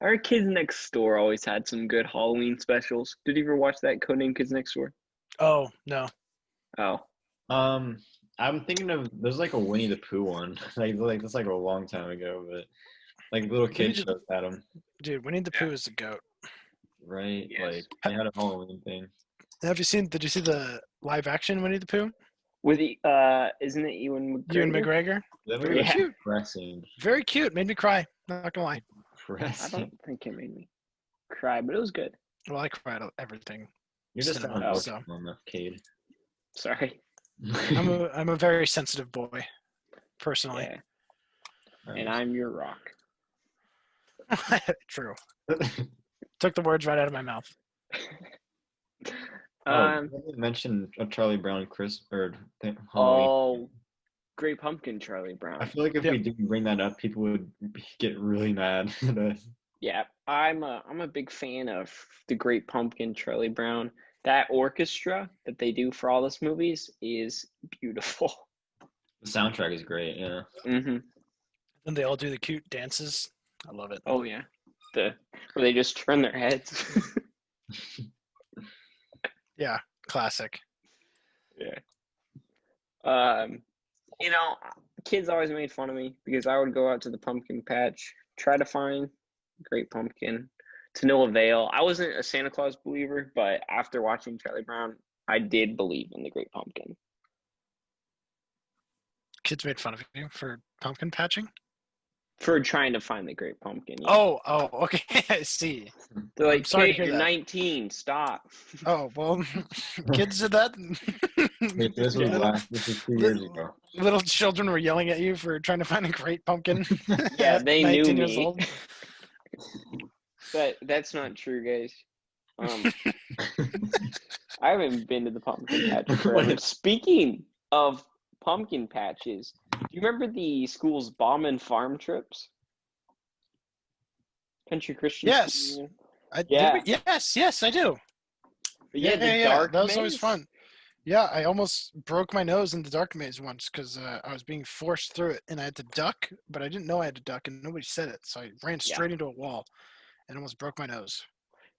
our Kids Next Door always had some good Halloween specials. Did you ever watch that Codename Kids Next Door? Oh, no. Oh. I'm thinking of there's like a Winnie the Pooh one. Like that's like a long time ago, but like little Winnie kid the, shows had them, dude, Winnie the Pooh is the goat. right? Yes. Like they had a Halloween thing. Did you see the live action Winnie the Pooh? With the isn't it Ewan McGregor? Ewan McGregor. That Very was cute. depressing. Very cute. Made me cry. Not gonna lie. I Depressing. don't think it made me cry, but it was good. Well, I cried at everything. You're just cinema, not so. emotional enough, Cade. Sorry. I'm a very sensitive boy, personally. Yeah. And I'm your rock. True. Took the words right out of my mouth. You mentioned a Charlie Brown Halloween. Oh, Great Pumpkin Charlie Brown. I feel like if we didn't bring that up, people would get really mad at us. Yeah, I'm a big fan of the Great Pumpkin Charlie Brown. That orchestra that they do for all those movies is beautiful. The soundtrack is great, yeah. Mm-hmm. And they all do the cute dances. I love it. Oh yeah, where they just turn their heads. Yeah, classic. Yeah. Kids always made fun of me because I would go out to the pumpkin patch, try to find Great Pumpkin, to no avail. I wasn't a Santa Claus believer, but after watching Charlie Brown, I did believe in the Great Pumpkin. Kids made fun of you for pumpkin patching? For trying to find the Great Pumpkin. Yeah. Oh, okay. I see. They're like, sorry to "Kid, hear you're that. 19. Stop." Oh, well, kids did that. Wait, this is 2 years ago. Little children were yelling at you for trying to find a great pumpkin. Yeah, at they knew 19 years me. old. But that's not true, guys. I haven't been to the pumpkin patch forever. Speaking of pumpkin patches, do you remember the school's bomb and farm trips? Country Christian Yes. School? Yes, I do. But the dark That was maze? always fun. Yeah, I almost broke my nose in the dark maze once because I was being forced through it, and I had to duck, but I didn't know I had to duck, and nobody said it, so I ran straight into a wall and almost broke my nose.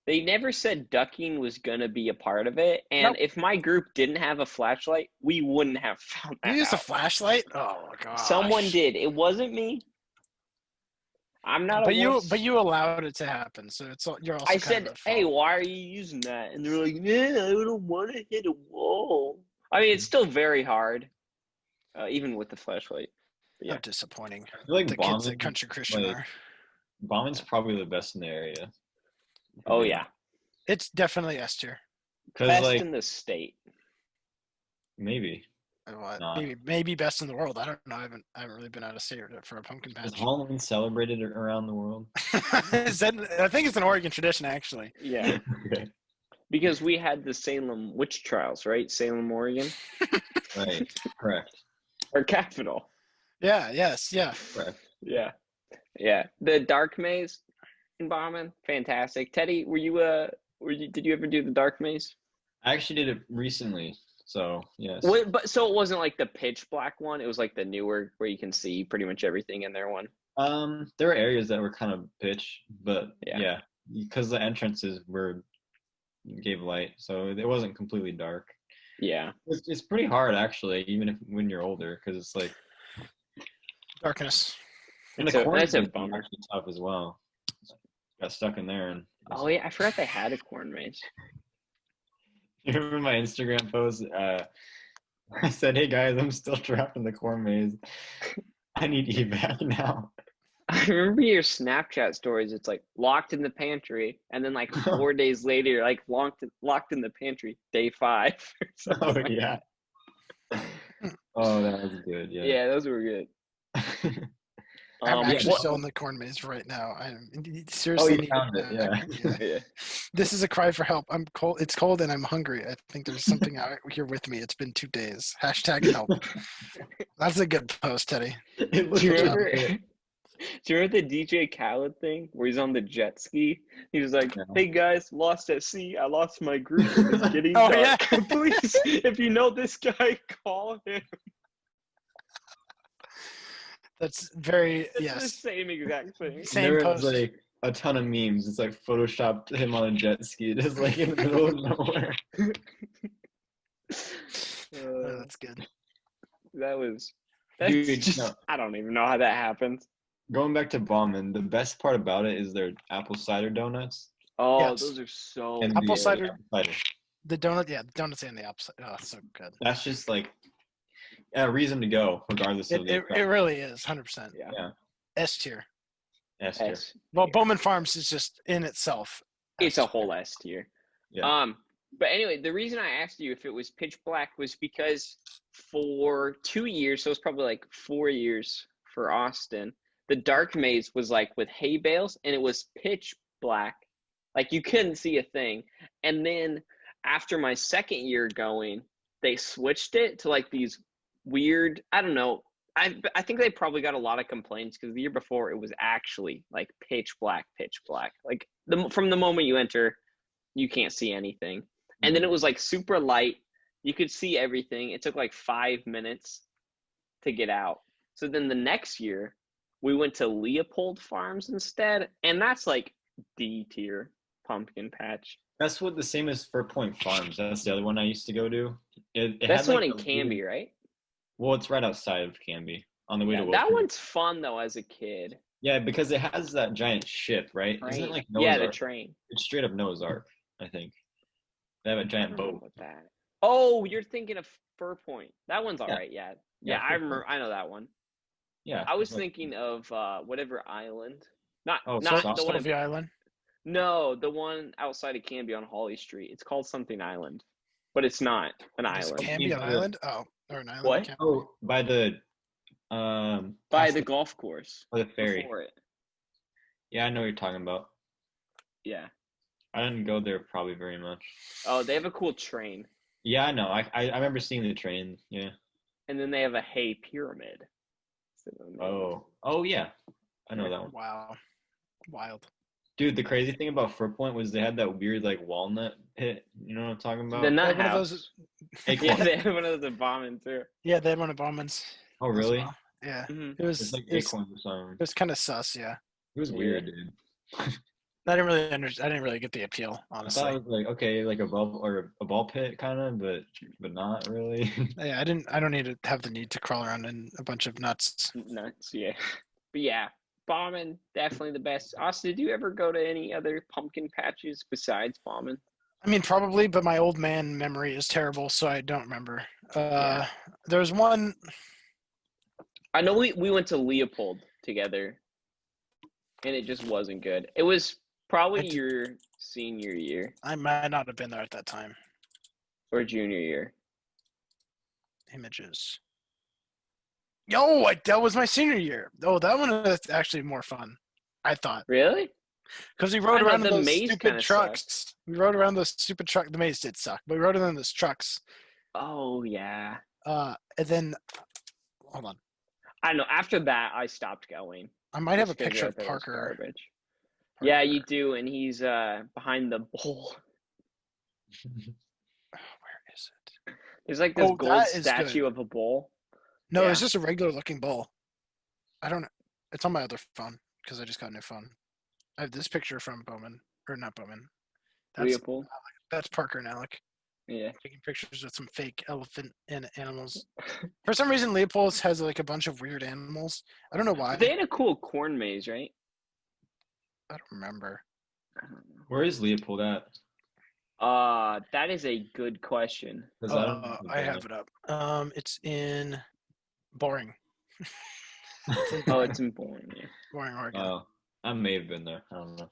They never said ducking was going to be a part of it, and if my group didn't have a flashlight, we wouldn't have found that You used a out. flashlight? Oh my gosh. Someone did. It wasn't me. I'm not but you allowed it to happen, so you're also I kind said, of at "Hey, fault. why are you using that?" And they're like, "Yeah, I don't want to hit a wall." I mean, it's still very hard, even with the flashlight. How disappointing. I feel like The kids at Country Christian are. Bombing's probably the best in the area. Oh yeah, It's definitely S tier. best in the state. Maybe. Maybe best in the world. I don't know. I haven't really been out of state for a pumpkin patch. Is Halloween celebrated around the world? I think it's an Oregon tradition, actually. Yeah. Okay. Because we had the Salem witch trials, right? Salem, Oregon. Right. Correct. Or capital. Yeah. Yes. Yeah. Correct. Yeah. Yeah. The dark maze in Bombing, fantastic. Teddy, did you ever do the dark maze? I actually did it recently, so yes. So it wasn't like the pitch black one. It was like the newer where you can see pretty much everything in there one. There were areas that were kind of pitch, but yeah, because the entrances gave light, so it wasn't completely dark. Yeah, it's pretty hard actually, even when you're older, because it's like darkness. And the corn maze is actually tough as well. Got stuck in there and. Oh yeah, I forgot they had a corn maze. You remember my Instagram post? I said, "Hey guys, I'm still trapped in the corn maze. I need evac now." I remember your Snapchat stories. It's like locked in the pantry, and then like 4 days later, you're like locked in the pantry, day 5. Oh yeah. Oh, that was good. Yeah. Yeah, those were good. I'm actually still in the corn maze right now. I'm seriously. Oh, you found it. Yeah. This is a cry for help. I'm cold. It's cold and I'm hungry. I think there's something out here with me. It's been 2 days. #help. That's a good post, Teddy. Do you remember the DJ Khaled thing where he's on the jet ski? He was like, "Hey guys, lost at sea. I lost my group. It's getting dark. Yeah. Please, if you know this guy, call him." That's very The same exact thing. Same post. There's like a ton of memes. It's like photoshopped him on a jet ski, just like in the middle of nowhere. That's good. that's Dude, just no. I don't even know how that happens. Going back to Bauman, the best part about it is their apple cider donuts Oh, Yes. those are so and Apple good. cider. apple cider. The donut, yeah, the donuts and the apple cider. Oh, it's so good. That's just like a reason to go, regardless of the It really is, 100%. Yeah. Yeah. S tier. S tier. Well, tier. Bowman Farms is just in itself. It's a S tier. whole S tier. Yeah. But anyway, the reason I asked you if it was pitch black was because for 2 years, so it's probably like 4 years for Austin, the dark maze was like with hay bales and it was pitch black. Like you couldn't see a thing. And then after my second year going, they switched it to like these weird, I don't know. I think they probably got a lot of complaints because the year before it was actually like pitch black, pitch black. Like from the moment you enter, you can't see anything. And then it was like super light. You could see everything. It took like 5 minutes to get out. So then the next year, we went to Leopold Farms instead, and that's like D tier pumpkin patch. That's what the same as Fur Point Farms. That's the other one I used to go to. It That's had the like one in a Canby, weird- right? Well, it's right outside of Canby on the way Yeah, to that Wilson. one's fun though as a kid. Yeah, because it has that giant ship, right? Isn't it like Noah's Yeah, the Ark? train. It's straight up Noah's Ark, I think. They have a I giant don't know boat. about that. Oh, you're thinking of Fur Point. That one's all Yeah. right. Yeah, Yeah, I Fur remember. Point. I know that one. Yeah. I was it's like- thinking of whatever island. Not Oh, not Sauce- the one. Sylvia Island. No, the one outside of Canby on Holly Street. It's called something Island, but it's not an Does island. Canby an Either. island? Oh, or an island. What? Canby. Oh, by the By past the golf course. or the ferry. Before it. Yeah, I know what you're talking about. Yeah. I didn't go there probably very much. Oh, they have a cool train. Yeah, I know. I remember seeing the train. Yeah. And then they have a hay pyramid. Oh yeah. I know that one. Wow. Wild. Dude, the crazy thing about Fur Point was they had that weird like walnut pit. You know what I'm talking about? The nut They had one of house. those. Acorn. Yeah, they have one of those in Bombing too. Yeah, they had one of Bowman's. Oh as really? well. Yeah. Mhm. It was. It's like It was, acorns or something. it was kind of sus. Yeah. It was weird, dude. I didn't really I didn't really get the appeal, I honestly. thought it was like okay, like a bubble or a ball pit kind of, but not really. Yeah, I don't need to have the need to crawl around in a bunch of nuts. Nuts, yeah. But yeah, Bombing, definitely the best. Austin, did you ever go to any other pumpkin patches besides Bombing? I mean, probably, but my old man memory is terrible, so I don't remember. Yeah. There was one. I know we went to Leopold together, and it just wasn't good. It was probably your senior year I might not have been there at that time. or junior year. Images. That was my senior year. Oh, that one was actually more fun, I thought, Really? because we rode I know, around in the those maze stupid kinda trucks. We rode around those stupid trucks. The maze did suck, but we rode around those trucks. Oh, yeah. And then, hold on, I know. After that, I stopped going. I might have a just 'cause picture I of thought it was Parker. garbage. Yeah, you do, and he's behind the bowl. Where is it? There's like this Oh, gold that is statue good. of a bull. No, it's Yeah. just a regular looking bowl. I don't know. It's on my other phone because I just got a new phone. I have this picture from Bowman, or not Bowman. Leopold. That's Parker and Alec Yeah. taking pictures of some fake elephant and animals. For some reason, Leopold's has like a bunch of weird animals. I don't know why. They had a cool corn maze, right? I don't remember. I don't know. Where is Leopold at? That is a good question. 'Cause I don't know if I it's have it up. It's in Boring. Oh, it's in Bourne. Yeah. Boring, Oregon. Oh, I may have been there. I don't know.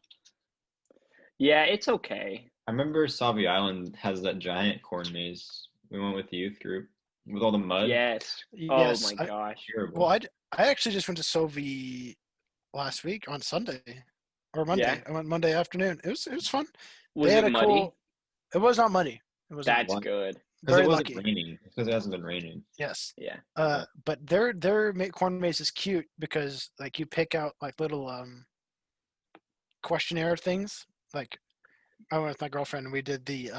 Yeah, it's okay. I remember Savi Island has that giant corn maze. We went with the youth group with all the mud. Yes. Yes, Oh my gosh. Terrible. Well, I actually just went to Sovi last week on Sunday or Monday. Yeah. I went Monday afternoon. It was fun. Was had it a muddy? cool. It was not muddy. It was That's What? good. Because it very wasn't lucky. raining. Because it hasn't been raining. Yes. Yeah. But their corn maze is cute because like you pick out like little questionnaire things. Like I went with my girlfriend and we did the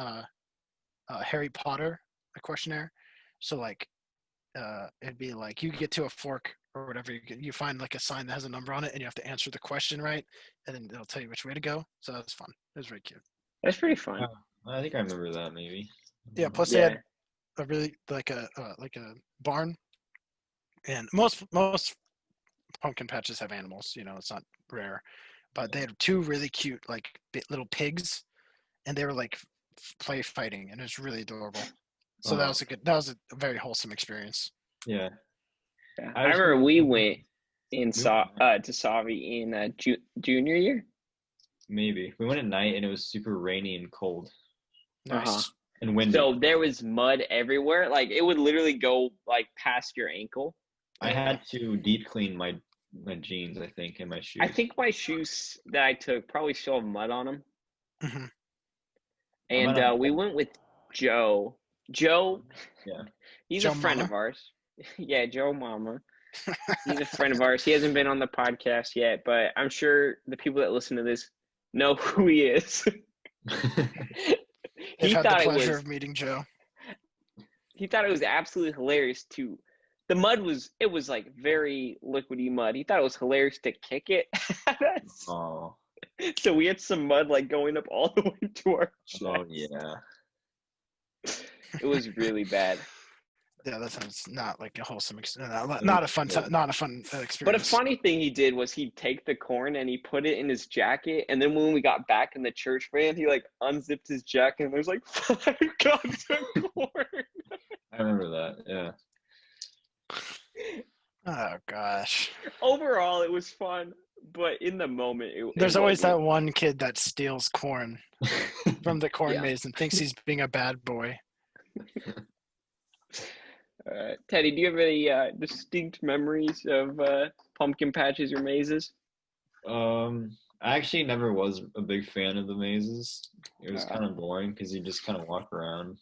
Harry Potter questionnaire. So like it'd be like you get to a fork or whatever, you find like a sign that has a number on it and you have to answer the question right, and then they'll tell you which way to go. So that was fun. It was very cute. That's pretty fun. I think I remember that maybe. Yeah, plus they Yeah. had a really like a barn And most pumpkin patches have animals. It's not rare, but they had two really cute like little pigs, and they were like play fighting, and it was really adorable. So that was a very wholesome experience. Yeah. Yeah. I remember we went to Savi in junior year. Maybe we went at night and it was super rainy and cold. Nice. And windy. So there was mud everywhere. Like it would literally go like past your ankle. I had to deep clean my jeans, I think, and my shoes. I think my shoes that I took probably still have mud on them. Mm-hmm. And we went with Joe. Joe, yeah, he's Joe a friend Mama? of ours. Yeah, Joe Mama. He's a friend of ours. He hasn't been on the podcast yet, but I'm sure the people that listen to this know who he is. He had the pleasure of meeting Joe. He thought it was absolutely hilarious the mud was like very liquidy mud. He thought it was hilarious to kick it at us. Oh. So we had some mud like going up all the way to our chest. Oh yeah. It was really bad. Yeah, that sounds not like a wholesome experience. Not a fun experience. But a funny thing he did was he'd take the corn and he put it in his jacket, and then when we got back in the church van, he like unzipped his jacket and there's like 5 cobs of corn. I remember that. Yeah. Oh gosh. Overall, it was fun, but in the moment, there's always that one kid that steals corn from the corn maze and thinks he's being a bad boy. Teddy, do you have any distinct memories of pumpkin patches or mazes? I actually never was a big fan of the mazes. It was kind of boring because you just kind of walk around.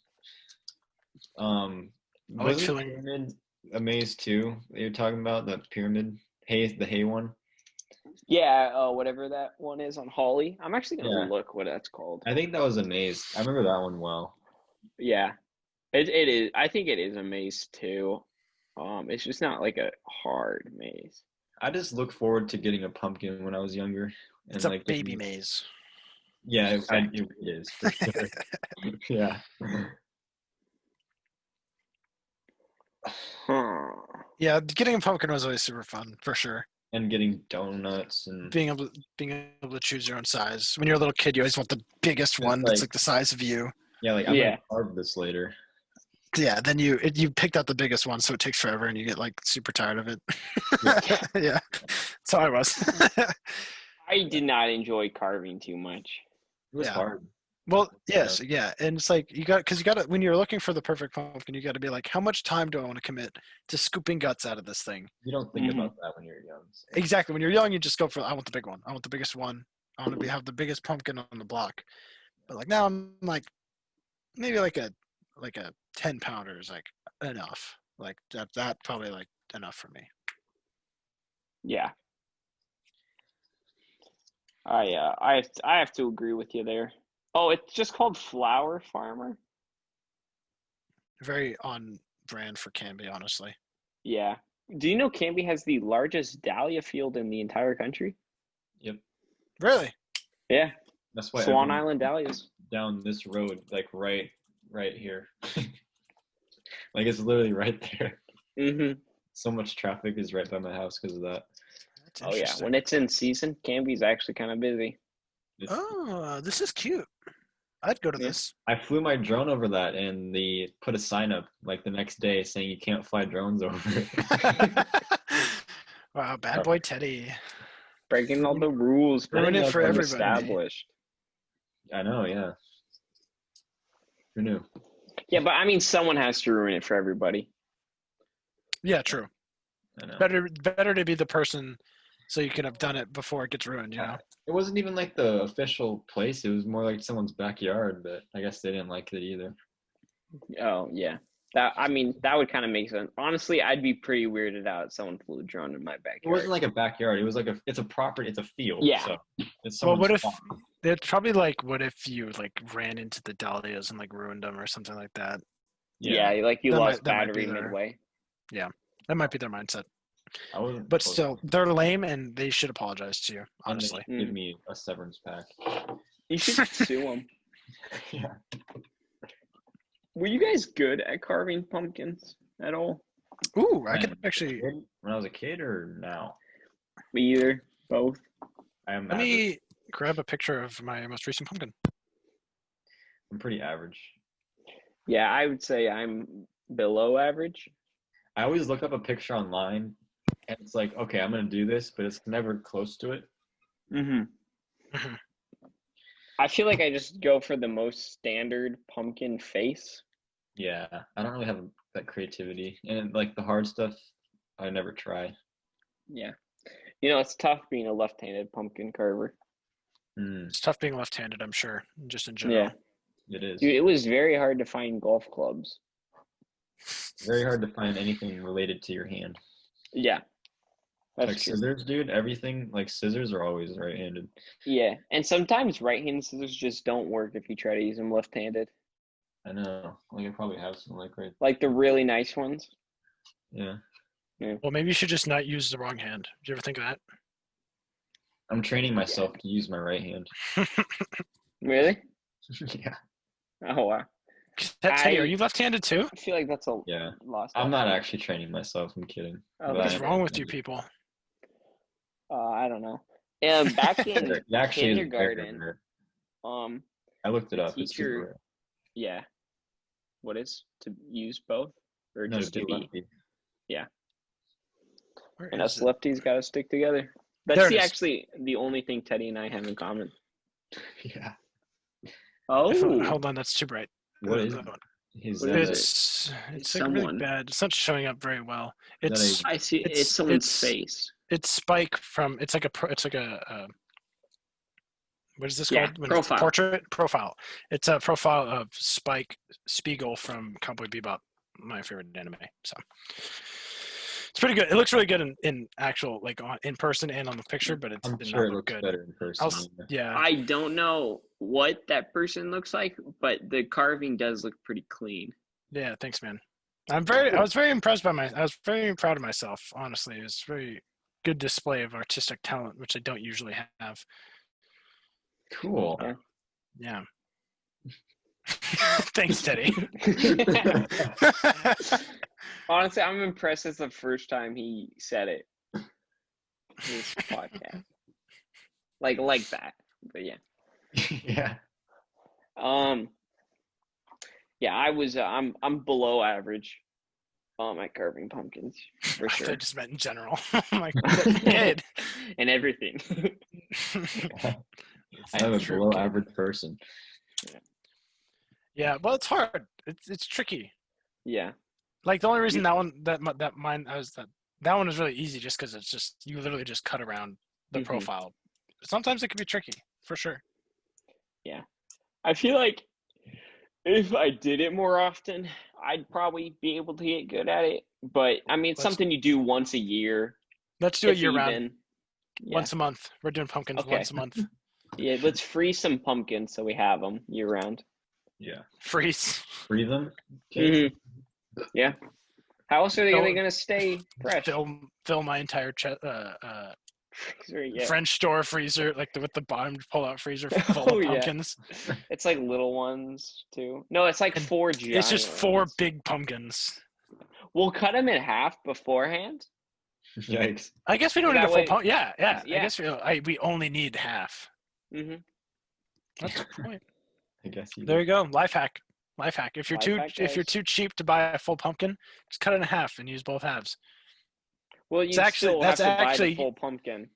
Was the pyramid a maze too that you're talking about? That pyramid, the hay one? Yeah, whatever that one is on Holly. I'm actually gonna look what that's called. I think that was a maze. I remember that one well. Yeah, it is. I think it is a maze too. It's just not like a hard maze. I just look forward to getting a pumpkin when I was younger. It's a baby maze. Yeah, it is for sure. Yeah. Yeah, getting a pumpkin was always super fun for sure. And getting donuts and being able to choose your own size. When you're a little kid, you always want the biggest one that's like the size of you. Yeah, like I'm gonna carve this later. Yeah, then you picked out the biggest one, so it takes forever, and you get like super tired of it. Yeah, that's how I was. I did not enjoy carving too much. It was hard. Well, yes, yeah, and it's like you got to when you're looking for the perfect pumpkin, you got to be like, how much time do I want to commit to scooping guts out of this thing? You don't think about that when you're young. So. Exactly, when you're young, you just go for I want the big one. I want the biggest one. I want to have the biggest pumpkin on the block. But like now, I'm like maybe like a 10-pounder is like enough. Like that probably like enough for me. Yeah. I have to agree with you there. Oh, it's just called Flower Farmer. Very on brand for Canby, honestly. Yeah. Do you know Canby has the largest dahlia field in the entire country? Yep. Really? Yeah. That's why Swan Island dahlias. Down this road, like right here. Like it's literally right there. Mm-hmm. So much traffic is right by my house because of that. Oh yeah, when it's in season, Canby's actually kind of busy. Oh, this is cute. I'd go to this. I flew my drone over that, and they put a sign up like the next day saying you can't fly drones over it. Wow, bad boy Teddy. Breaking all the rules. Ruin it for everybody. Established. I know, yeah. Who knew? Yeah, but I mean, someone has to ruin it for everybody. Yeah, true. I know. Better to be the person so you can have done it before it gets ruined, you know? It wasn't even like the official place. It was more like someone's backyard, but I guess they didn't like it either. Oh, yeah. That would kind of make sense. Honestly, I'd be pretty weirded out if someone flew a drone in my backyard. It wasn't like a backyard. It was like it's a property. It's a field. Yeah. So it's well, what if you like ran into the dahlias and like ruined them or something like that? Yeah, like you lost battery midway. Yeah, that might be their mindset. But still, they're lame and they should apologize to you, honestly. Give me a severance pack. You should sue them. Yeah. Were you guys good at carving pumpkins at all? Ooh, I could When? actually. When I was a kid or now? Me either. Both. I am Let average. me grab a picture of my most recent pumpkin. I'm pretty average. Yeah, I would say I'm below average. I always look up a picture online, and it's like, okay, I'm gonna do this, but it's never close to it. Mm-hmm. Mhm. I feel like I just go for the most standard pumpkin face. Yeah, I don't really have that creativity, and like the hard stuff, I never try. Yeah. You know, it's tough being a left-handed pumpkin carver. Mm, It's tough being left-handed, I'm sure, just in Yeah. general. it is Dude, it was very hard to find golf clubs. very hard to find anything related to your hand. Yeah, that's Like true. scissors, dude. Everything like scissors are always right-handed. Yeah, and sometimes right-handed scissors just don't work if you try to use them left-handed. I know. Like I probably have some like right. Like the really nice ones. Yeah, Well, maybe you should just not use the wrong hand. Did you ever think of that? I'm training myself to use my right hand. Really? Yeah, Oh wow. Teddy, are I you left-handed too? feel like that's a yeah. lost. I'm not option. actually training myself. I'm kidding. Oh, But What I is okay. am wrong with you left-handed. people? I don't know. Back in It actually is very kindergarten, rare. um, I looked it the up. It's super teacher, rare. yeah, what is to use both or No, to just to be be? lefty. Yeah, Where and is us it? lefties got to stick together. That's There it is. actually the only thing Teddy and I have in common. Yeah. Oh, Hold on, that's too bright. What is That one. his? What is it? It's like really Someone. bad. It's not showing up very well. Is that It's I see. It's it's someone's it's face. it's Spike from. It's like a what is this Yeah, called? When it's profile. portrait profile. It's a profile of Spike Spiegel from Cowboy Bebop, my favorite anime. So it's pretty good. It looks really good in actual like in person and on the picture, but it I'm did sure not it look looks good. better in person. Yeah. I don't know what that person looks like, but the carving does look pretty clean. Yeah, thanks, man. I was very impressed by I was very proud of myself, honestly. It was a very good display of artistic talent, which I don't usually have. Cool. Yeah. Yeah. Thanks, Teddy. Honestly, I'm impressed. It's the first time he said it. This podcast, like that, but yeah. Yeah. Yeah, I'm below average. At carving pumpkins for I sure. just meant in general. I'm like, kid. And everything. I'm a True, below kid. average person. Yeah, well, it's hard. It's tricky. Yeah. Like the only reason that one that one is really easy just because it's just you literally just cut around the profile. Sometimes it can be tricky for sure. Yeah, I feel like if I did it more often, I'd probably be able to get good at it. But I mean, it's something you do once a year. Let's do it if year round. even. Yeah. Once a month. We're doing pumpkins Okay. once a month. Yeah, let's freeze some pumpkins so we have them year round. Yeah. Freeze. Freeze them. Okay. Yeah. How else are they going to stay fresh? Fill my entire Yeah. French door freezer, like with the bottom pull-out freezer full of pumpkins. Yeah. It's like little ones too. No, it's like 4 giant. It's just 4 ones. big pumpkins. We'll cut them in half beforehand. Yikes. I guess we don't need a full pumpkin. Yeah. Yeah. I guess we only need half. Mm-hmm. That's the point. I guess There you go. Life hack. If you're Life hack, too cheap to buy a full pumpkin, just cut it in half and use both halves. Well, you still have to buy the full pumpkin.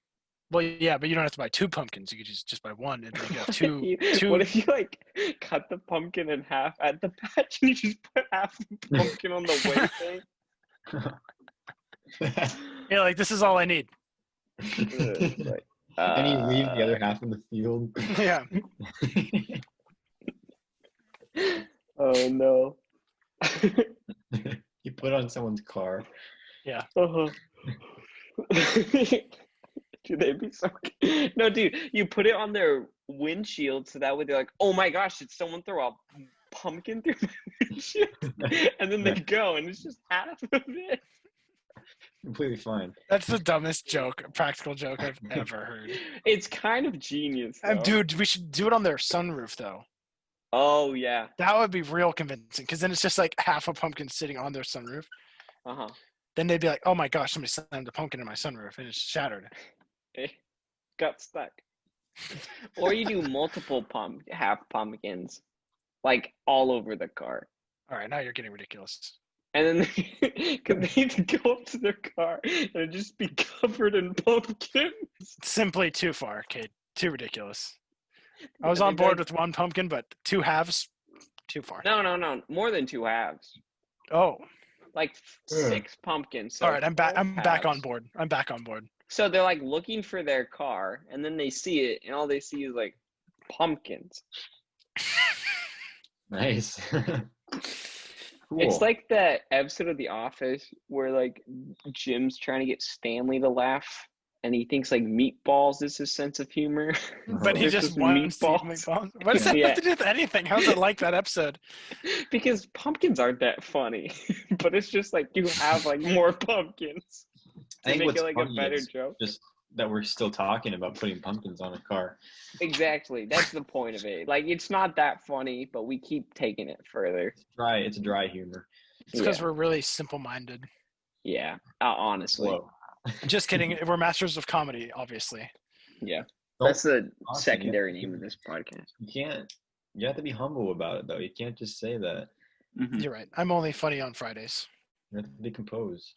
Well, yeah, but you don't have to buy 2 pumpkins. You could just buy 1, and then you have two. What if you like cut the pumpkin in half at the patch and you just put half the pumpkin on the way thing? Yeah, like this is all I need. And you leave the other half in the field. Yeah. Oh no. You put it on someone's car. Yeah. Dude, they'd be so. No, dude, you put it on their windshield so that way they're like, "Oh my gosh, did someone throw a pumpkin through my windshield?" And then they go, and it's just half of it. Completely fine. That's the dumbest practical joke I've ever heard. It's kind of genius, though. Dude, we should do it on their sunroof, though. Oh, yeah. That would be real convincing, because then it's just like half a pumpkin sitting on their sunroof. Uh-huh. then they'd be like, "Oh my gosh, somebody slammed a pumpkin in my sunroof and it's shattered." It got stuck. Or you do multiple half pumpkins, like all over the car. All right, now you're getting ridiculous. And then because they need to go up to their car and it'd just be covered in pumpkins. Simply too far, Kate. Too ridiculous. I was Yeah, on they'd be board like, with one pumpkin, but two halves, too far. no, more than two halves. Oh, Like 6 pumpkins. So all right. I'm back. 12 I'm back on halves. board. I'm back on board. So they're like looking for their car, and then they see it, and all they see is like pumpkins. Nice. Cool. It's like that episode of The Office where like Jim's trying to get Stanley to laugh, and he thinks like meatballs is his sense of humor. But he There's just just wants to eat meatballs. meatballs. What does that Yeah. have to do with anything? How's it like that episode? Because pumpkins aren't that funny, but it's just like you have like more pumpkins I to think make what's it like a funny better is joke. just that we're still talking about putting pumpkins on a car. Exactly, that's the point of it. Like it's not that funny, but we keep taking it further. It's dry humor. It's because Yeah. we're really simple-minded. Yeah, honestly, Whoa. Just kidding. We're masters of comedy, obviously. yeah. Don't- That's the Awesome, secondary yeah. name of this podcast. You have to be humble about it though. You can't just say that. Mhm. You're right. I'm only funny on Fridays. You have to be composed.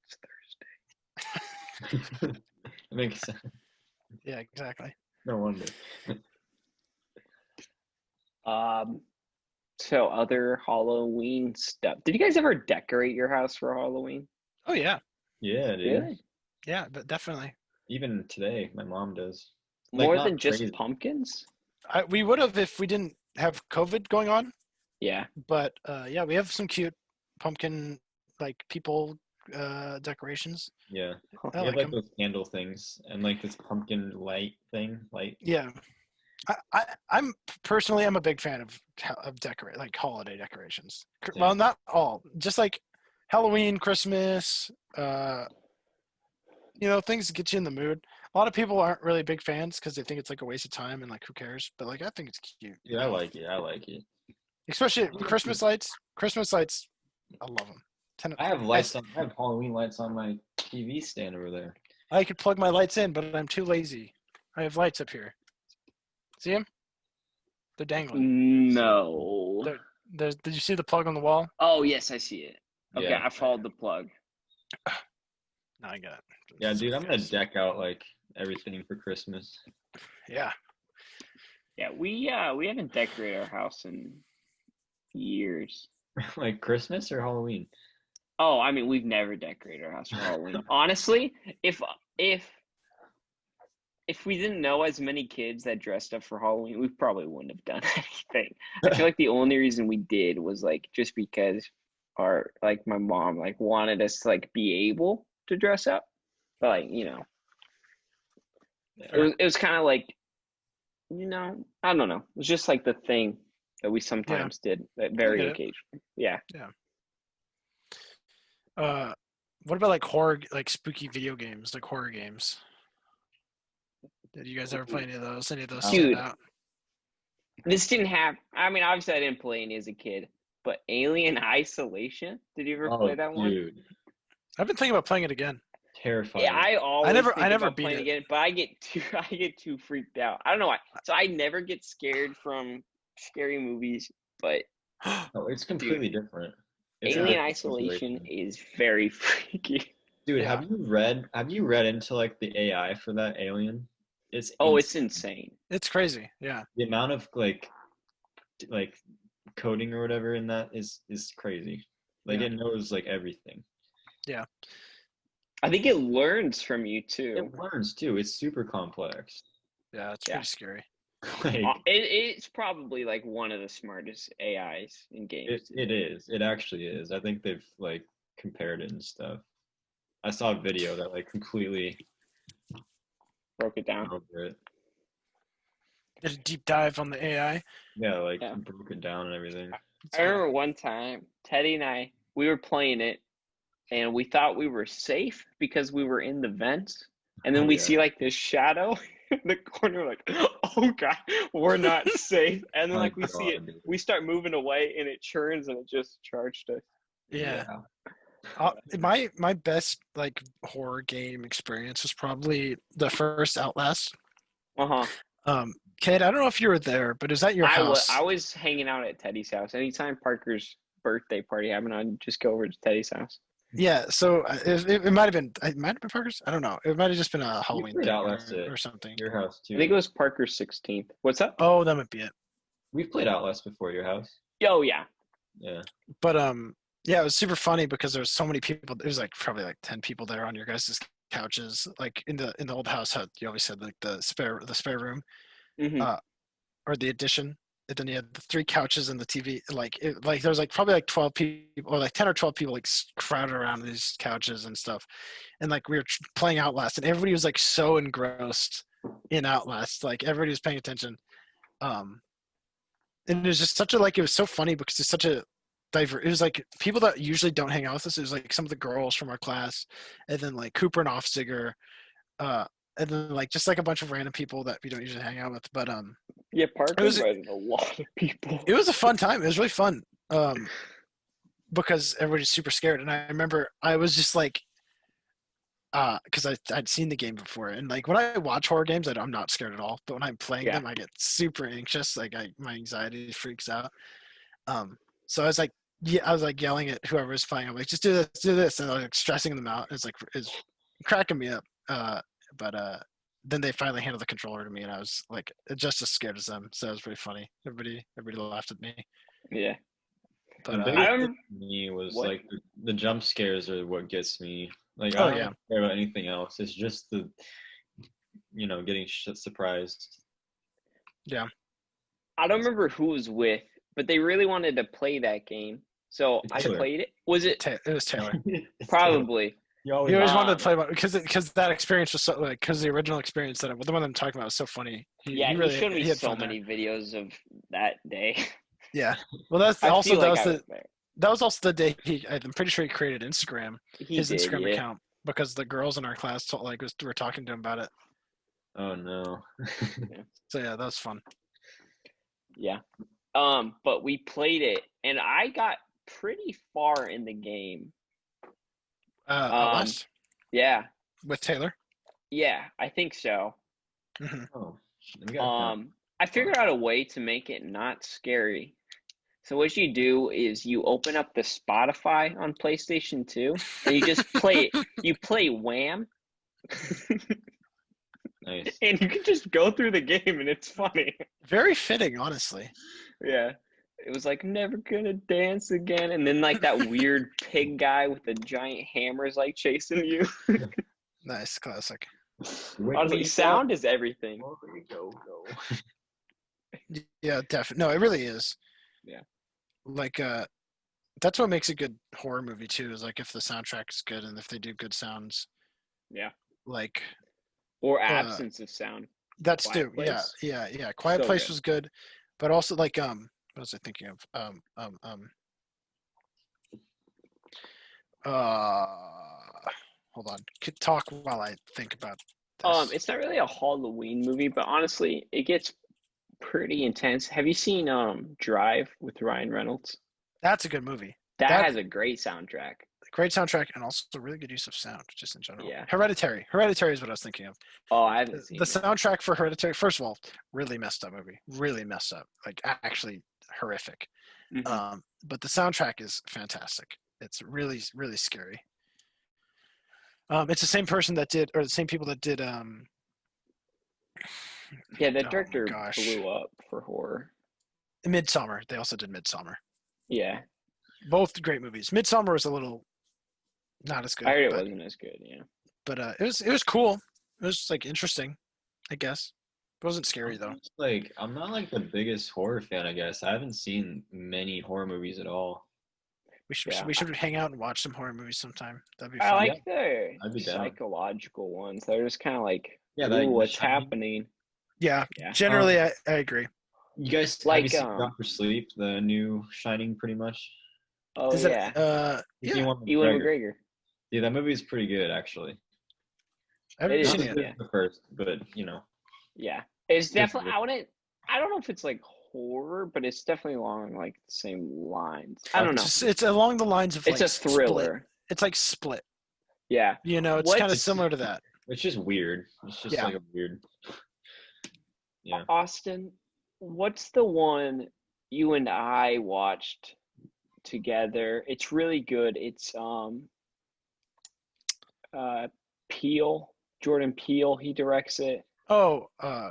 It's Thursday. It makes sense. Yeah, exactly. No wonder. So other Halloween stuff. Did you guys ever decorate your house for Halloween? Oh yeah, Yeah, dude. Really? yeah, but definitely. Even today, my mom does. More not than just crazy. We pumpkins? would have if we didn't have COVID going on. Yeah. But yeah, we have some cute pumpkin like people decorations. Yeah. I We have like like 'em. those candle things and like this pumpkin light thing. Yeah, I'm personally I'm a big fan of decorate like holiday decorations. Same. Well, not all, just like Halloween, Christmas, things that get you in the mood. A lot of people aren't really big fans because they think it's like a waste of time and like who cares. But like I think it's cute. Yeah, I like it. I like it. Especially Christmas lights. Christmas lights, I love them. I have lights on. I have Halloween lights on my TV stand over there. I could plug my lights in, but I'm too lazy. I have lights up here. See them? They're dangling. No. Did you see the plug on the wall? Oh, yes, I see it. Okay, Yeah. I followed the plug. Now I got it. Yeah, dude, I'm gonna deck out like everything for Christmas. Yeah. Yeah, we haven't decorated our house in years. Like Christmas or Halloween? Oh, I mean, we've never decorated our house for Halloween. Honestly, if we didn't know as many kids that dressed up for Halloween, we probably wouldn't have done anything. I feel like the only reason we did was like just because my mom like wanted us to like be able to dress up. But like, it was kind of like, I don't know. It was just like the thing that we sometimes did at very occasionally. Yeah. What about like horror, like spooky video games, like horror games? Did you guys ever play any of those? Any of those stand Dude. out? This didn't happen. I mean, obviously I didn't play any as a kid, but Alien Isolation. Did you ever play that one? Dude, I've been thinking about playing it again. terrifying. Yeah, I never think about beat playing it. again, but I get too freaked out. I don't know why. So I never get scared from scary movies, but No, it's completely different. It's a Alien different Isolation situation. is very freaky. Dude, Yeah. have you read into like the AI for that Alien? It's It's insane. It's crazy. Yeah. the amount of like coding or whatever in that is crazy. Like Yeah. it knows like everything. I think it learns from you too. It learns too. It's super complex. Yeah. It's Yeah. pretty scary. Like It's probably like one of the smartest AIs in games. it is. It actually is. I think they've like compared it and stuff. I saw a video that like completely Broke it down. over it. Did a deep dive on the AI. Yeah, like Yeah. broke it down and everything. It's I cool. remember one time, Teddy and I, we were playing it, and we thought we were safe because we were in the vents, and then Oh, we yeah. see like this shadow in the corner, like, oh god, we're not safe. And then My like we see it, God, dude. we start moving away, and it churns, and it just charged us. Yeah. My best like horror game experience was probably the first Outlast. Uh-huh. Kate, I don't know if you were there, but is that your I house? was hanging out at Teddy's house. Anytime Parker's birthday party happened, I'd just go over to Teddy's house. Yeah, so it might have been Parker's. I don't know. It might have just been a We Halloween played thing Outlast at or something. your house I think too. it was Parker's 16th. What's up? Oh, that might be it. We've played Outlast before your house. Oh, yeah. Yeah. But yeah, it was super funny because there was so many people. There was like probably like 10 people there on your guys' couches. Like in the old house, how you always said like the spare room, Hmm. uh, or the addition. And then you had the 3 couches and the TV. Like there was like probably like 12 people or like 10 or 12 people like crowded around these couches and stuff. And like we were playing Outlast, and everybody was like so engrossed in Outlast. Like everybody was paying attention. Um, and it was just such a like it was so funny because it's such a it was like people that usually don't hang out with us. It was like some of the girls from our class, and then like Cooper and Offsiger, uh, and then like just like a bunch of random people that we don't usually hang out with. But Yeah, it Parker was invited a lot of people. it was a fun time. It was really fun. Because everybody's super scared, and I remember I was just like, because I'd seen the game before, and like when I watch horror games, I'm not scared at all. But when I'm playing Yeah. them, I get super anxious. Like my anxiety freaks out. So I was like, yeah, I was like yelling at whoever was playing. I'm like, just do this, and I was like stressing them out. It's cracking me up. But then they finally handed the controller to me, and I was like just as scared as them. So it was pretty funny. Everybody laughed at me. Yeah. But The I biggest don't. thing for me was What? like the jump scares are what gets me. Like I oh don't yeah, really care about anything else. It's just the getting surprised. yeah. I don't remember who was with, but they really wanted to play that game, so I Taylor. played it. Was it It was Taylor. It's Taylor. probably? You He always always wanted Um, to play about because that experience was so like because the original experience the one I'm talking about was so funny. Yeah, He he really showed me he had so fun there. many videos of that day. Yeah. Well, that's I also feel like I was there. that was also the day I'm pretty sure he created Instagram, He his did, Instagram yeah. account because the girls in our class were talking to him about it. Oh no. So yeah, that was fun. Yeah. But we played it, and I got pretty far in the game. Outlast Yeah, with Taylor. yeah, I think so. Hmm. Oh, we got found. I figured out a way to make it not scary. So what you do is you open up the Spotify on PlayStation 2, and you just play. You play Wham, Nice. and you can just go through the game, and it's funny. Very fitting, honestly. Yeah. It was like never gonna dance again, and then like that weird pig guy with the giant hammer is like chasing you. Nice, classic. Honestly, sound is everything. Go. Yeah, definitely. No, it really is. Yeah. Like that's what makes a good horror movie too. Is like if the soundtrack is good and if they do good sounds. Yeah. Like Or absence of sound. that's Quiet too. Yeah, Place. yeah. Quiet So Place good. was good, but also like what was I thinking of? Uh, hold on. Could talk while I think about this. It's not really a Halloween movie, but honestly, it gets pretty intense. Have you seen Drive with Ryan Reynolds? That's a good movie. That has a great soundtrack. Great soundtrack and also really good use of sound, just in general. Yeah. Hereditary. Hereditary is what I was thinking of. Oh, I haven't seen The it. soundtrack for Hereditary, first of all, really messed up movie. Really messed up. Like actually horrific. Mhm. But the soundtrack is fantastic. It's really, really scary. It's the same person that did, or the same people that did. Yeah, the Oh my director gosh, blew up for horror. Midsummer. They also did Midsummer. Yeah. Both great movies. Midsummer was a little not as good. I heard it but, wasn't as good, yeah. But it was cool. It was like interesting, I guess. It wasn't scary though. Like I'm not like the biggest horror fan, I guess. I haven't seen many horror movies at all. We should hang out and watch some horror movies sometime. That'd be I fun. like the I'd be down. psychological ones. They're just kind of like, Yeah, ooh, like The what's Shining. happening? Yeah, Yeah. generally I agree. You guys have Like, you seen Doctor Sleep, the new Shining, pretty much? Oh, Is yeah. it You yeah, seen Ewan McGregor? McGregor. Yeah, that movie is pretty good, actually. I haven't It seen is, it yet. Not yeah. the first, but Yeah. It's Good definitely, movie. I don't know if it's like horror, but it's definitely along like the same lines. I don't know. It's along the lines of It's like a Split. thriller. it's like Split. Yeah. You know, it's What kind of similar to that. It's just weird. It's just Yeah. like a weird. Yeah. Austin, what's the one you and I watched together? It's really good. It's Jordan Peele, he directs it. Oh,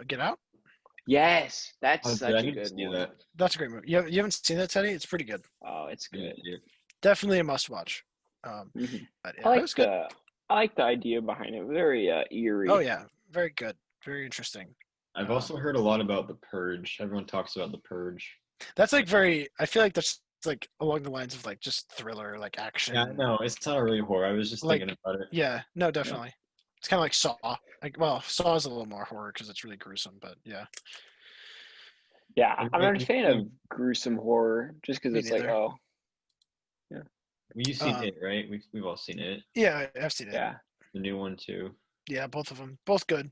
Get Out. Yes, that's Oh, dude, such I a need to good see one. that. That's a great movie. You haven't seen that, Teddy? It's pretty good. Oh, it's good. Definitely a must watch. Mhm. But I yeah, it like was good. the idea behind it. Very eerie. Oh yeah, very good. Very interesting. I've also heard a lot about The Purge. Everyone talks about The Purge. That's like very. I feel like that's like along the lines of like just thriller, like action. Yeah, no, it's not really horror. I was just Like, thinking about it. yeah, no, definitely. It's kind of like Saw. Like, well, Saw is a little more horror because it's really gruesome, but yeah. Yeah, Have I'm you- not a have fan you of seen- gruesome horror just because Me it's like, neither. oh, You've seen Um, it, right? We've all seen it. Yeah, I've seen it. yeah. The new one too. Yeah, both of them, both good.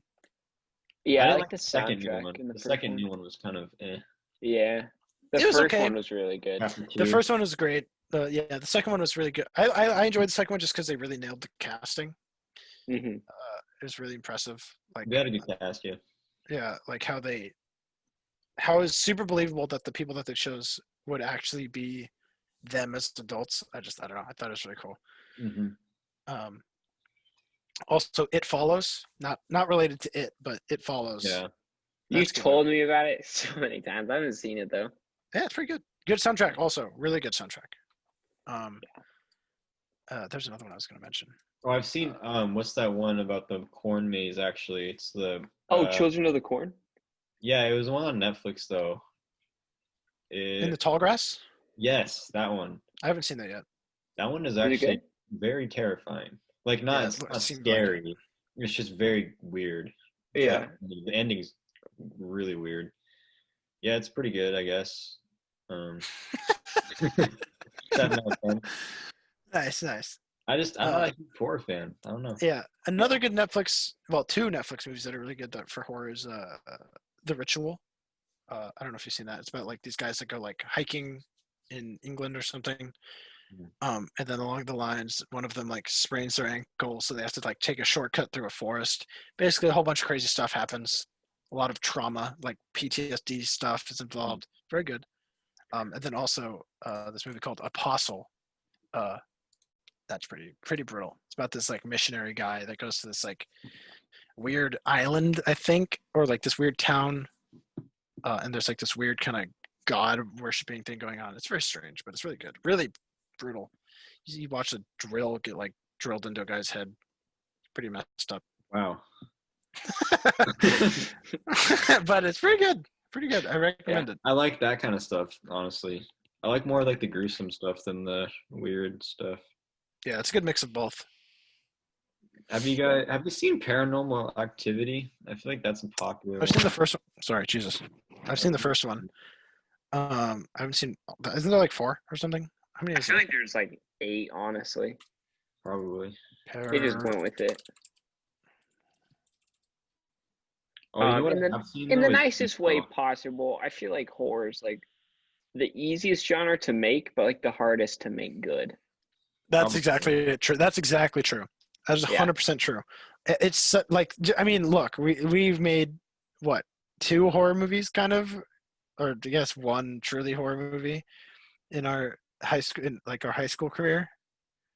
Yeah, I I didn't like the second new soundtrack one. in the The first second one. new one was kind of Yeah. The It was first okay. one was really good. after The two. first one was great. Yeah, the second one was really good. I enjoyed the second one just because they really nailed the casting. Hmm. It was really impressive. Like, We had a good cast, yeah. yeah, like how it's super believable that the people that they chose would actually be them as adults. I don't know. I thought it was really cool. Mm-hmm. Also, It Follows, not related to it, but It Follows. Yeah. You That's good. told me about it so many times. I haven't seen it though. Yeah, it's pretty good. Good soundtrack, also really good soundtrack. There's another one I was going to mention. Oh, I've seen what's that one about the corn maze actually? It's the Children of the Corn? yeah, it was one on Netflix though. In the Tall Grass? Yes, that one. I haven't seen that yet. That one is it actually good? very terrifying. Like Yeah, it's it not seemed like it. scary. It's just very weird. Yeah. The ending's really weird. Yeah, it's pretty good, I guess. 7 out of 10. Nice. I'm not a huge horror fan. I don't know. Yeah, another good Netflix. Well, two Netflix movies that are really good for horror is The Ritual. I don't know if you've seen that. It's about like these guys that go like hiking in England or something. And then along the lines, one of them like sprains their ankle, so they have to like take a shortcut through a forest. Basically, a whole bunch of crazy stuff happens. A lot of trauma, like PTSD stuff, is involved. Very good. And then also this movie called Apostle. That's pretty brutal. It's about this like missionary guy that goes to this like weird island, I think, or like this weird town, and there's like this weird kind of god worshiping thing going on. It's very strange, but it's really good. Really brutal. You watch a drill get like drilled into a guy's head. Pretty messed up. Wow. But it's pretty good. Pretty good. I recommend it. I like that kind of stuff, honestly. I like more like the gruesome stuff than the weird stuff. Yeah, it's a good mix of both. Have you seen Paranormal Activity? I feel like that's a popular I've seen the first one. Sorry, Jesus. I've seen the first one. I haven't seen. Isn't there like 4 or something? How many I is feel there? like there's like 8, honestly. probably. They just went with it. Oh, you know what in I've seen the though is nicest way Jigsaw. possible. I feel like horror is like the easiest genre to make, but like the hardest to make good. That's Probably. exactly true. That's exactly true. That's 100% true. It's like, I mean, look, we've made what, 2 horror movies, kind of, or I guess 1 truly horror movie in our high school career.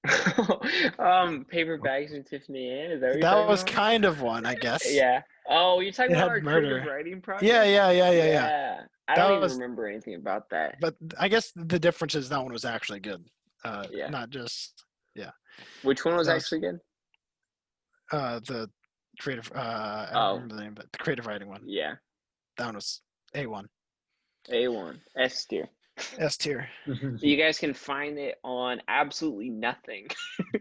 Paper Bags and Tiffany Ann. Is that what you're That talking was about? kind of one, I guess. Yeah. Oh, you're talking It about had our murder. creative writing project? Yeah. I That don't even was- remember anything about that. But I guess the difference is that one was actually good. Yeah. Not just Which one was That was- actually good? the creative. I don't remember the name, but the creative writing one. Yeah. That one was A1. A1. S tier. S tier. You guys can find it on absolutely nothing.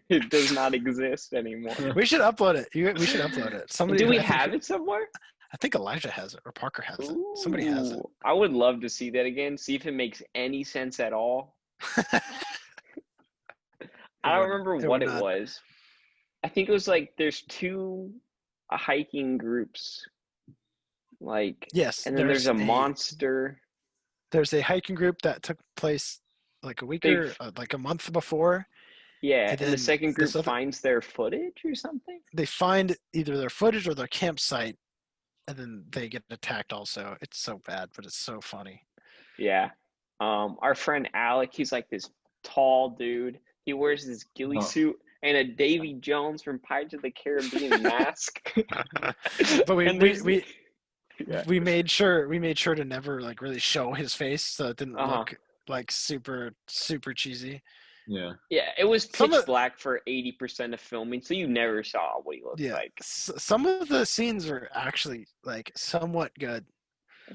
It does not exist anymore. We should upload it. We should upload it. Somebody. Do we I think- have it somewhere? I think Elijah has it or Parker has it. Somebody has it. Ooh, I would love to see that again. See if it makes any sense at all. I don't remember what it was. I think it was like there's 2 hiking groups, like, Yes. and then there's a monster. There's a hiking group that took place like a week Big- or like a month before, Yeah, And and the then second group this other, finds their footage or something. they find either their footage or their campsite, and then they get attacked. Also, it's so bad, but it's so funny. Yeah. Our friend Alec, he's like this tall dude. He wears this ghillie Oh, suit and a Davy Jones from Pirates of the Caribbean mask. But we And we there's we yeah. we made sure to never like really show his face, so it didn't Uh-huh. look like super cheesy. yeah. Yeah, it was Some pitch of black for 80% of filming, so you never saw what he looked yeah, like. some of the scenes are actually like somewhat good.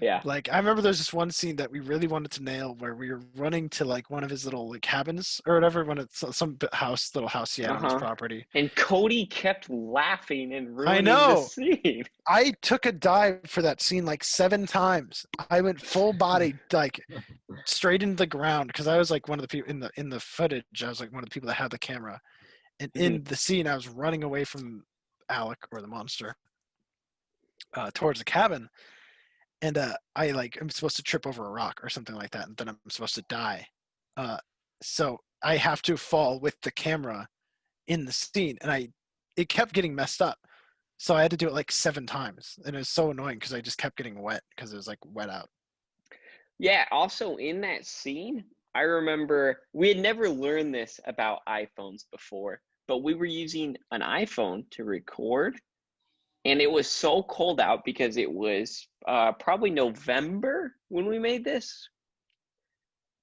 Yeah. Like I remember there's this one scene that we really wanted to nail where we were running to like one of his little like cabins or whatever, when it's some little house he had on his Uh-huh. property. And Cody kept laughing and I ruining the know. scene. I took a dive for that scene like 7 times. I went full body like straight into the ground because I was like one of the people in the footage. I was like one of the people that had the camera, and Mhm. in the scene, I was running away from Alec or the monster towards the cabin, and I like I'm supposed to trip over a rock or something like that, and then I'm supposed to die. Uh, so I have to fall with the camera in the scene, and it kept getting messed up. So I had to do it like 7 times, and it was so annoying because I just kept getting wet because it was like wet out. Yeah, also in that scene, I remember we had never learned this about iPhones before, but we were using an iPhone to record, and it was so cold out because it was probably November when we made this.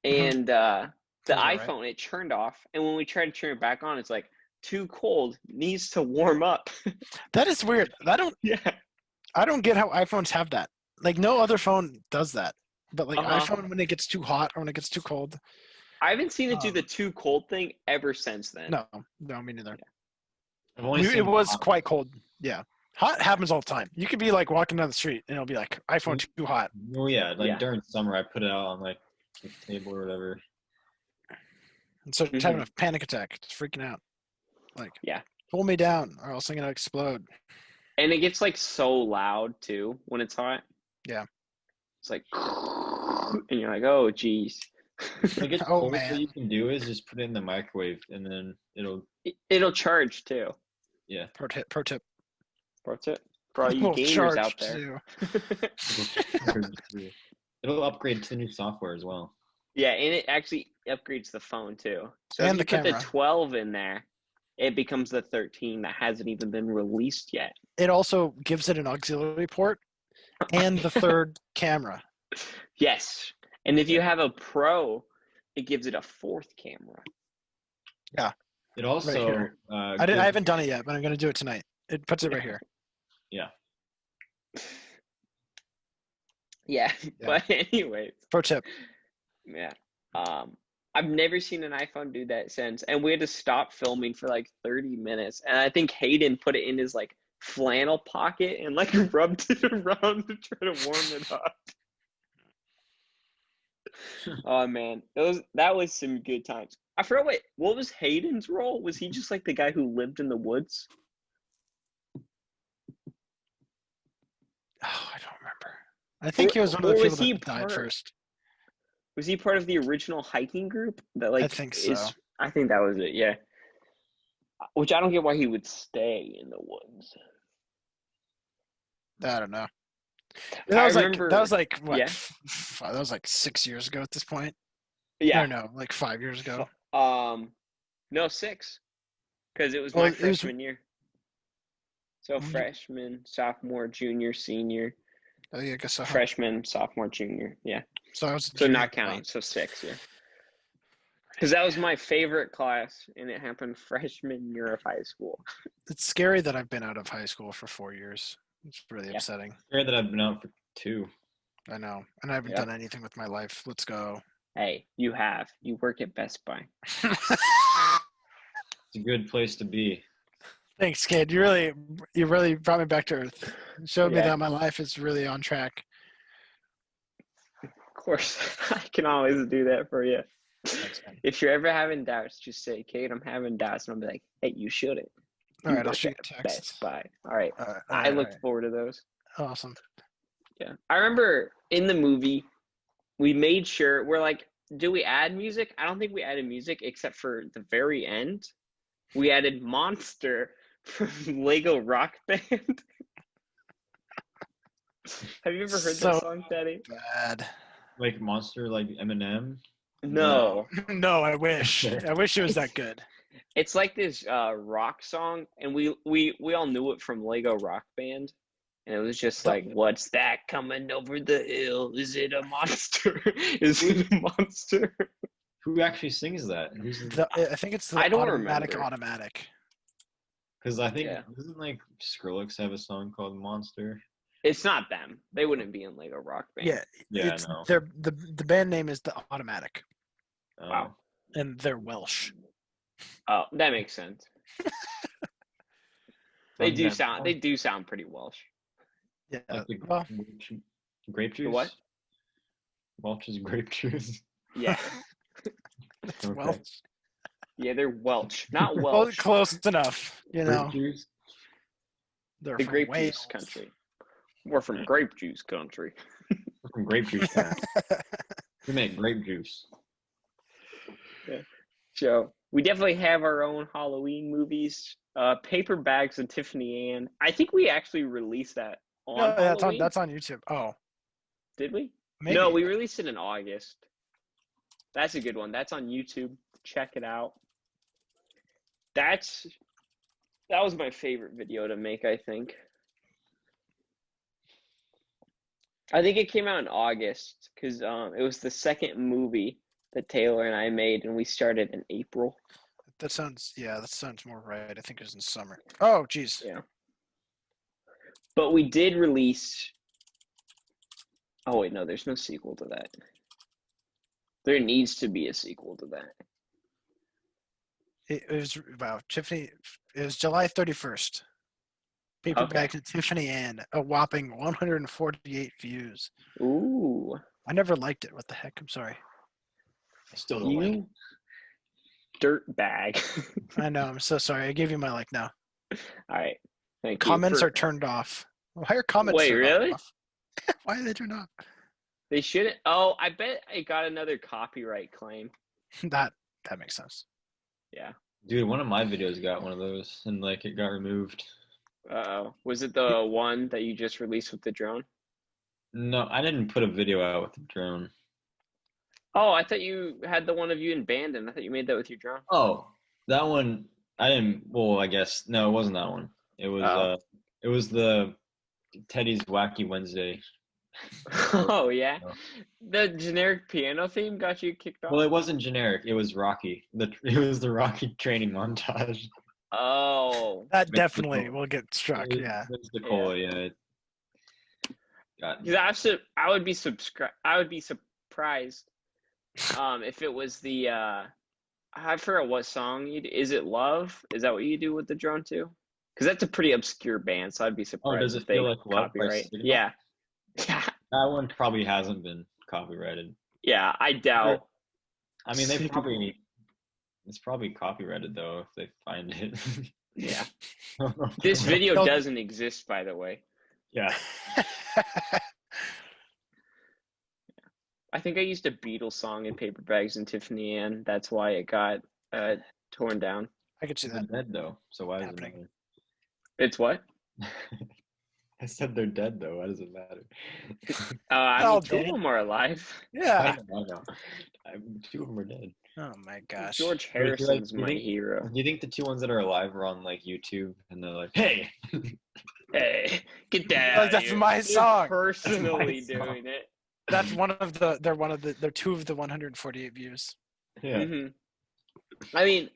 And the Sounds about right. iPhone, it turned off, and when we tried to turn it back on, it's like too cold, needs to warm up. That is weird. Yeah. I don't get how iPhones have that. Like no other phone does that. But like Uh-huh. iPhone, when it gets too hot or when it gets too cold. I haven't seen it do the Um, too cold thing ever since then. no, me neither. I've only It seen was quite cold. Yeah, hot happens all the time. You could be like walking down the street and it'll be like iPhone too hot. Oh yeah, like Yeah. during summer, I put it out on like the table or whatever. And so it's having a panic attack. It's freaking out. Like, Yeah. pull me down or else I'm gonna explode. And it gets like so loud too when it's hot. Yeah. It's like, and you're like, oh, geez. When it gets Oh cold, what man. you can do is just put it in the microwave, and then It'll charge too. yeah. Pro tip. Pro tip. That's it. For all you Will gamers charge out there. too. It'll upgrade to the new software as well. Yeah, and it actually upgrades the phone too. So And if the you put the camera. 12 in there, it becomes the 13 that hasn't even been released yet. It also gives it an auxiliary port and the third camera. Yes. And if you have a Pro, it gives it a fourth camera. It also here. I haven't done it yet, but I'm gonna do it tonight. It puts it right here. Yeah. Yeah. But anyways, Pro tip. yeah. I've never seen an iPhone do that since, and we had to stop filming for like 30 minutes. And I think Hayden put it in his like flannel pocket and like rubbed it around to try to warm it up. Oh man, that was some good times. I forgot what was Hayden's role? Was he just like the guy who lived in the woods? Oh, I don't remember. I think he was one of Or the was people he that died first. Was he part of the original hiking group that like I think so. I think that was it, yeah. Which I don't get why he would stay in the woods. I don't know. I remember, that was like what? yeah. That was like 6 years ago at this point. Yeah. Or no, like 5 years ago. No, 6, because it was Well, my it was- freshman year. So Mhm. freshman, sophomore, junior, senior, Oh yeah, I guess so. freshman, sophomore, junior. Yeah. So I was So junior. not counting. So 6, yeah. Because that was my favorite class, and it happened freshman year of high school. It's scary that I've been out of high school for 4 years. It's really Yeah. upsetting. Scared that I've been out for 2. I know, and I haven't Yep. done anything with my life. Let's go. Hey, you have. You work at Best Buy. It's a good place to be. Thanks, kid. You really brought me back to earth. Showed me Yeah. that my life is really on track. Of course, I can always do that for you. Thanks, man. If you're ever having doubts, just say, Kate, I'm having doubts. And I'll be like, hey, you shouldn't. All right, I'll work shoot you at a Best text. Buy. All right. All right, I look forward to those. Awesome. Yeah. I remember in the movie, we made sure we're like, do we add music? I don't think we added music except for the very end. We added Monster from Lego Rock Band. Have you ever heard that So song, Daddy? bad. Like Monster, like Eminem. No. No, I wish. I wish it was that good. It's like this rock song, and we all knew it from Lego Rock Band. And it was just like, what's that coming over the hill? Is it a monster? Is it a monster? Who actually sings that? I think it's the I don't automatic. remember. Because I think Yeah. doesn't like Skrillex have a song called Monster? It's not them. They wouldn't be in Lego Rock Band. Yeah, Yeah, it's no. the band name is the Automatic, Wow. and they're Welsh. Oh, that makes sense. They do sound pretty Welsh. Yeah. Like the Well, grape juice. The what? Welch's grape juice. Yeah. it's Okay. Welsh. Yeah, they're Welsh, not Well, Welsh. close enough. You know, Grape juice. they're The from grape Wales. juice country. We're from grape juice country. We're from grape juice town. We make grape juice. Yeah. So we definitely have our own Halloween movies. Paper Bags and Tiffany Ann. I think we actually released that on No, Halloween. that's on YouTube. Oh, Did we? maybe. No, we released it in August. That's a good one. That's on YouTube. Check it out. That was my favorite video to make, I think. I think it came out in August because it was the second movie that Taylor and I made, and we started in April. That sounds more right. I think it was in summer. Oh, geez. Yeah. But we did release. Oh wait, no, there's no sequel to that. There needs to be a sequel to that. It was Tiffany. It was July 31st. Paper Okay. Bags and Tiffany Ann, a whopping 148 views. Ooh, I never liked it. What the heck? I'm sorry. I still don't like it. you dirt bag. I know. I'm so sorry. I gave you my like now. All right, thank Comments you. are turned off. Why are comments Wait, turned really? off? Why are they turned off? They shouldn't. Oh, I bet it got another copyright claim. That makes sense. Yeah. Dude, one of my videos got one of those, and like it got removed. Uh-oh. Was it the one that you just released with the drone? No, I didn't put a video out with the drone. Oh, I thought you had the one of you in Bandon. I thought you made that with your drone. Oh, that one I didn't. Well, I guess no, it wasn't that one. It was it was the Teddy's Wacky Wednesday. Oh yeah, No. the generic piano theme got you kicked off. Well, it wasn't generic. It was Rocky. It was the Rocky training montage. Oh, That Vince definitely Nicole. will get struck. Yeah. Vince Nicole, yeah. because I would be surprised, if it was the I forgot what song you do. Is it Love? Is that what you do with the drone too? Because that's a pretty obscure band, so I'd be surprised. does it if they feel like Love by copyright? Signal? Yeah, yeah, That one probably hasn't been copyrighted. yeah. I doubt. I mean, it's probably copyrighted though if they find it. Yeah. This video doesn't exist, by the way. Yeah. I think I used a Beatles song in Paper Bags and Tiffany Ann. That's why it got torn down. I could see They're that. dead though, so why does it happening. matter? It's what? I said they're dead though. Why does it matter? I Oh, mean, two of Danny. them are alive. Yeah. I know. Two of them are dead. Oh my gosh. George Wait, Harrison's do you my think- hero. Do you think the two ones that are alive are on like YouTube and they're like, "Hey, Hey, get that Like, out that's of here. my You're song. personally That's my song. doing it. That's they're two of the 148 views. yeah, hmm I mean,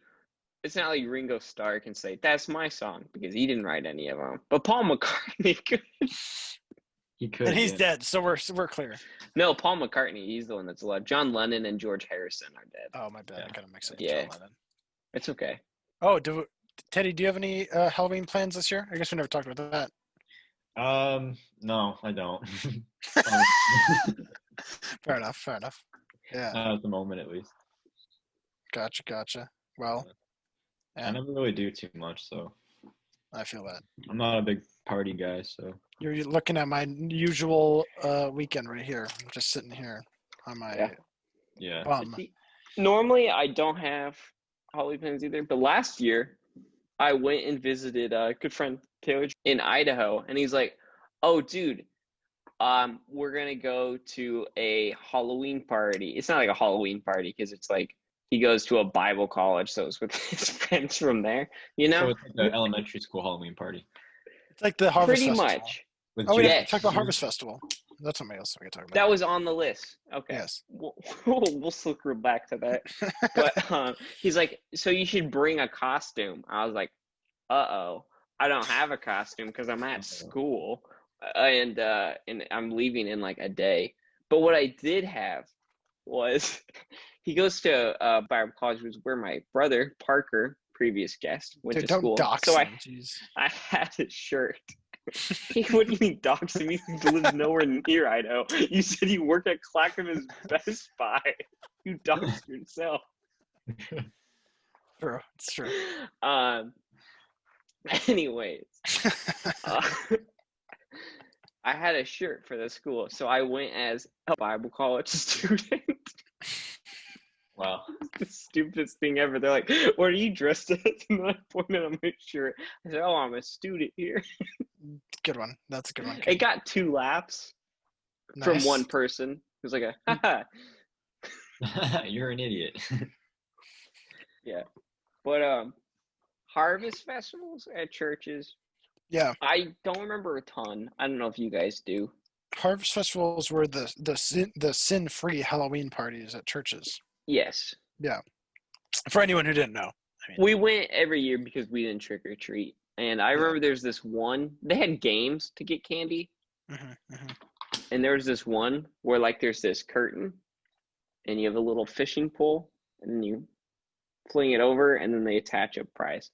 it's not like Ringo Starr can say, that's my song, because he didn't write any of them. But Paul McCartney could. he could." And he's yeah. dead, so we're clear. No, Paul McCartney, he's the one that's alive. John Lennon and George Harrison are dead. Oh my bad, Yeah. I gotta mix up Yeah. John Lennon. It's okay. Oh, Teddy, do you have any Halloween plans this year? I guess we never talked about that. No, I don't. Fair enough. Yeah, Not at the moment, at least. gotcha. Well, I yeah, never really do too much, so I feel that. I'm not a big party guy. So You're looking at my usual weekend right here. I'm just sitting here on my Yeah. Yeah. Bum. Normally, I don't have Halloween plans either, but last year I went and visited a good friend Taylor in Idaho, and he's like, "Oh, dude, we're gonna go to a Halloween party." It's not like a Halloween party because it's like he goes to a Bible college, so it's with his friends from there, you So know? it's like an elementary school Halloween party It's like the Harvest Pretty Festival. much. with Oh, we Jewish have to talk about Yes. Harvest Festival. That's something else we can talk about. That was on the list. Okay. Yes. We'll circle back to that. But he's like, "So you should bring a costume." I was like, "Uh-oh, I don't have a costume because I'm at school, and I'm leaving in like a day." But what I did have was he goes to Bible College, which is where my brother Parker, previous guest, went Dude, to don't school. dox So him. Jeez. I had his shirt. What do you mean dox him? He lives nowhere near Idaho. You said you work at Clackamas Best Buy. You doxed yourself. True. It's true. Anyways, uh, I had a shirt for the school, so I went as a Bible college student. Wow. The stupidest thing ever. They're like, "What are you dressed as?" And I pointed on my shirt. I said, "Oh, I'm a student here." Good one. That's a good one. It got 2 laughs from Nice. one person. It was like a, haha. You're an idiot. Yeah. But harvest festivals at churches, Yeah. I don't remember a ton. I don't know if you guys do. Harvest festivals were the sin-free Halloween parties at churches. Yes. Yeah. For anyone who didn't know. We went every year because we didn't trick or treat. And I remember there's this one, they had games to get candy. And there was this one where like there's this curtain and you have a little fishing pole and then you fling it over and then they attach a prize.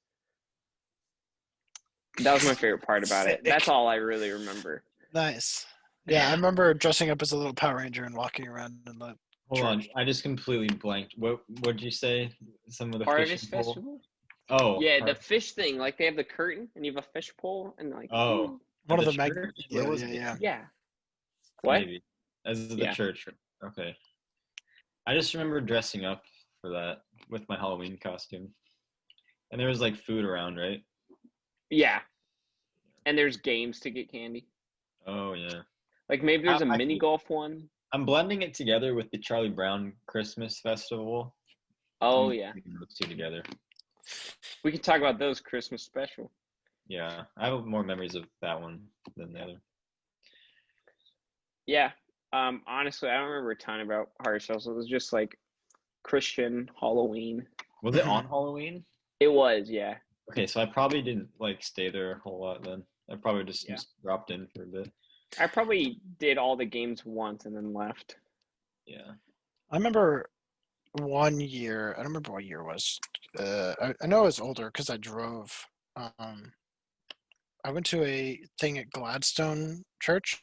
That was my favorite part about it. That's all I really remember. Nice. Yeah, I remember dressing up as a little Power Ranger and walking around in the Hold on, I just completely blanked. What'd you say? Some of the Harvest fishing pole? Festival? Oh. Yeah, the fish thing. Like they have the curtain and you have a fish pole and like. Oh. one of the the church? Where was it? Yeah. What? Maybe. As the Yeah. church. Okay. I just remember dressing up for that with my Halloween costume. And there was like food around, right? Yeah. And there's games to get candy. Oh yeah. Like maybe there's a I mini think- golf one. I'm blending it together with the Charlie Brown Christmas Festival. Oh I'm yeah. putting those two together. We can talk about those Christmas special. Yeah, I have more memories of that one than the other. Yeah. Honestly, I don't remember a ton about Harvest Festival. It was just like Christian Halloween. Was it on Halloween? It was, yeah. Okay, so I probably didn't like stay there a whole lot then. I probably just Yeah. dropped in for a bit. I probably did all the games once and then left. Yeah. I remember one year. I don't remember what year it was. I know I was older because I drove. I went to a thing at Gladstone Church.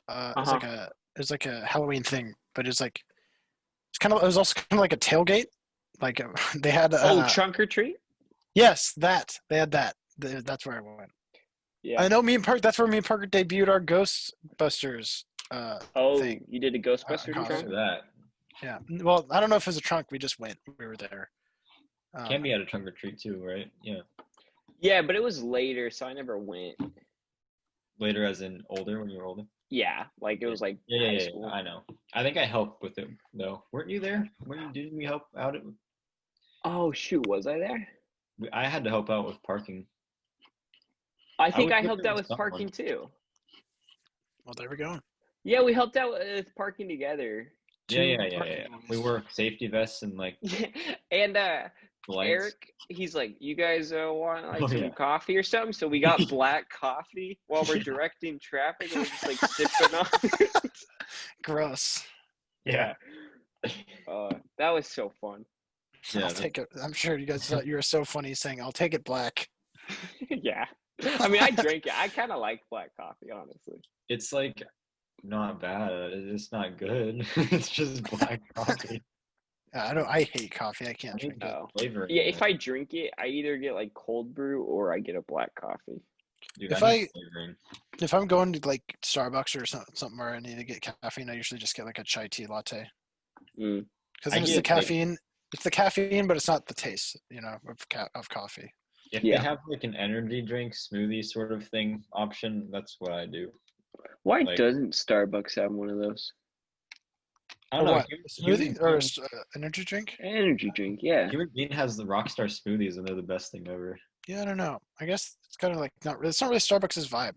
It was like a Halloween thing, but it was also kind of like a tailgate. Like they had. Trunk or treat? Yes, that they had that. That's where I went. Yeah. I know that's where me and Parker debuted our Ghostbusters thing. You did a Ghostbusters costume. trunk? For that. Yeah. Well, I don't know if it was a trunk. We just went. We were there. Can be at a trunk or treat too, right? Yeah. Yeah, but it was later, so I never went. Later as in older, when you were older? Yeah, like it was like high school. I know. I think I helped with it though. Weren't you there? Didn't we help out? Oh shoot, was I there? I had to help out with parking. I think was I with helped you out with with parking someone. too. Well, there we go. Yeah, we helped out with parking together. Yeah. We wore safety vests and like And lights. Eric, he's like, "You guys want like some yeah. coffee or something?" So we got black coffee while we're directing traffic and we're just like sipping on it. Gross. Yeah. That was so fun. Yeah, I'll take it. I'm sure you guys thought you were so funny saying, "I'll take it black." Yeah. I mean, I drank it. I kind of like black coffee, honestly. It's like not bad. It's not good. It's just black coffee. I hate coffee. I can't drink it. Oh. Flavor. Yeah, if I drink it, I either get like cold brew or I get a black coffee. Dude, If I'm going to like Starbucks or something where I need to get caffeine, I usually just get like a chai tea latte. Mm. Because I then it's the get like caffeine. It's the caffeine, but it's not the taste, of coffee. if they Yeah. have like an energy drink smoothie sort of thing option, that's what I do. Why Like doesn't Starbucks have one of those? I Or don't know. what? A smoothie or energy drink? Energy drink, yeah. Human Bean has the Rockstar smoothies, and they're the best thing ever. Yeah, I don't know. I guess it's kind of like not really. It's not really Starbucks' vibe,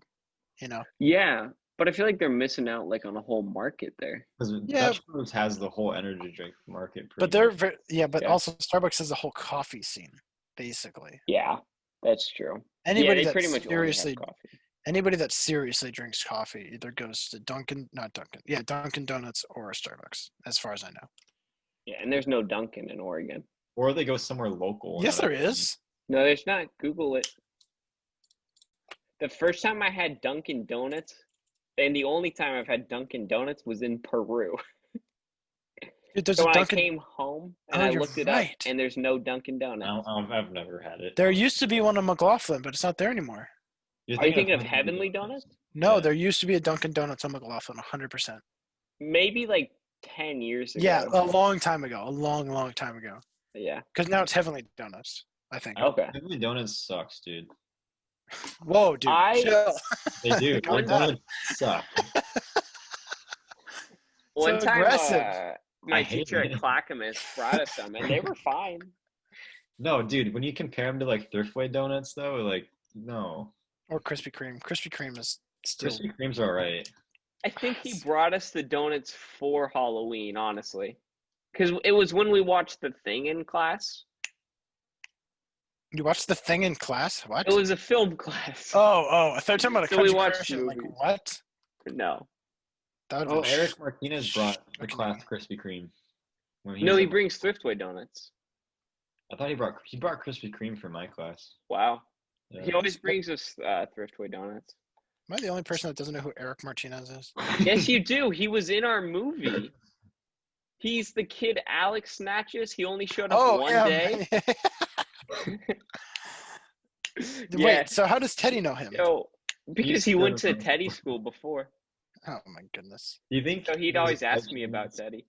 you know. Yeah, but I feel like they're missing out like on a whole market there. Because Yeah, Dutch Bros has the whole energy drink market but pretty much. but Yeah. also Starbucks has a whole coffee scene, basically. Yeah, that's true. Yeah, Anybody they that pretty much only have seriously coffee. anybody that seriously drinks coffee either goes to Dunkin' Donuts or Starbucks, as far as I know. Yeah, and there's no Dunkin' in Oregon. Or they go somewhere local. Yes, now there that- is. No, there's not. Google it. The first time I had Dunkin' Donuts, and the only time I've had Dunkin' Donuts was in Peru. Dude, there's So a when Dunkin'. I came home and Oh, I you're looked it up, right. and there's no Dunkin' Donuts. I've never had it. There used to be one in McLaughlin, but it's not there anymore. You're Are you thinking of Heavenly Heavenly Donuts? No, Yeah. there used to be a Dunkin' Donuts on McLaughlin, 100%. Maybe like 10 years ago. Yeah, a long time ago. A long, long time ago. Yeah. Because now it's Heavenly Donuts, I think. Okay. Heavenly Donuts sucks, dude. Whoa, dude. I- Chill. They do. Calm Their down. donuts suck. One So time, aggressive. my I hate teacher at it. Clackamas brought us some, and they were fine. No, dude. When you compare them to like Thriftway donuts, though, like no. Or Krispy Kreme. Krispy Kreme is still. Krispy Kreme's all right. I think he brought us the donuts for Halloween, honestly. Because it was when we watched The Thing in class. You watched The Thing in class? What? It was a film class. Oh, I thought you were talking about a So we country watched version. Like, movies. what? No. That would Oh, be Eric Martinez brought the fucking class Krispy Kreme. When No, was he in- brings Thriftway donuts. I thought he brought Krispy Kreme for my class. Wow. Yeah. He always brings us Thriftway donuts. Am I the only person that doesn't know who Eric Martinez is? Yes, you do. He was in our movie. He's the kid Alex snatches. He only showed up one day. Yeah. Wait, so how does Teddy know him? So, because He's he went still- to Teddy school before. Oh my goodness. Do you think? So he'd always ask me about Teddy.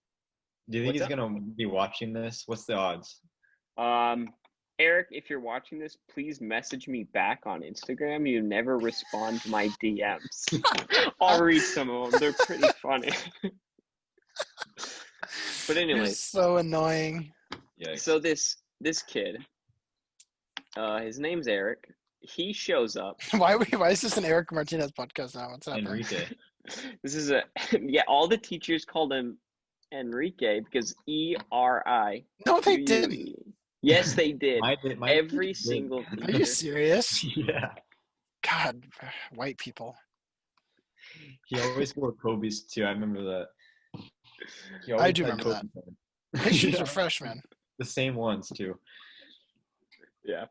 Do you think What's he's gonna be watching this? What's the odds? Eric, if you're watching this, please message me back on Instagram. You never respond to my DMs. I'll read some of them. They're pretty funny. But You're anyways, so annoying. Yeah. so this kid, his name's Eric. He shows up. Why is this an Eric Martinez podcast now? What's happening? Enrique. This is yeah. All the teachers called him Enrique because ERI. No, they didn't. Yes, they did. My Every did. single Are you teacher. serious? Yeah. God, white people. He always wore Kobe's too. I remember that. He I always do had remember that. Kobe's on. His shoes Yeah, are fresh, man. the same ones too. Yeah.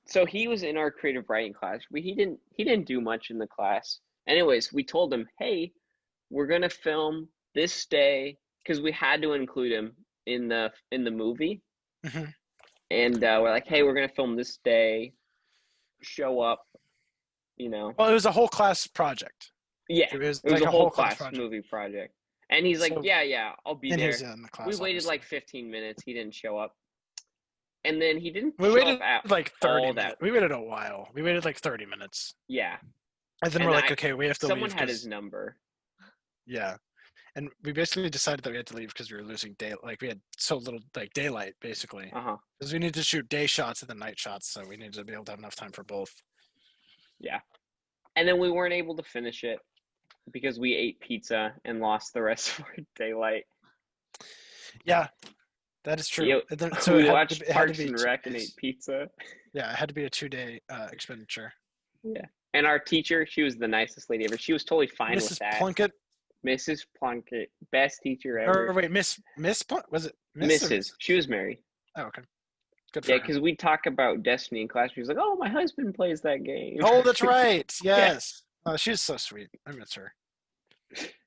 So he was in our creative writing class. He didn't do much in the class. Anyways, we told him, hey, we're gonna film this day because we had to include him in the movie. Mhm. And we're like, hey, we're gonna film this day. Show up, you know. Well, it was a whole class project. Yeah, It was, it was like a whole class class movie project. And he's like, So- yeah, I'll be And there. he's in the class. We waited obviously. like 15 minutes. He didn't show up. And then he didn't We show waited up at like 30 all minutes. that. We waited a while. We waited like 30 minutes. Yeah. And then And we're like, I- okay, we have to Someone leave. had his 'cause- number. Yeah. And we basically decided that we had to leave because we were losing day. Like we had so little like daylight basically. Uh-huh. Because we needed to shoot day shots and then night shots. So we needed to be able to have enough time for both. Yeah. And then we weren't able to finish it because we ate pizza and lost the rest of our daylight. Yeah. That is true. Yo, And then, we it had watched to- it had to Parks be and 2 Rec and days. ate pizza. Yeah, it had to be a 2-day expenditure. And our teacher, she was the nicest lady ever. She was totally fine with Mrs. that. Plunkett, Mrs. Plunkett, best teacher ever. or wait, Miss was it Miss or Mrs. She was married. Oh, okay. Good for Yeah, her. because we talk about Destiny in class. She was like, "Oh, my husband plays that game." Oh, that's right. Yes. Oh, she's so sweet. I miss her.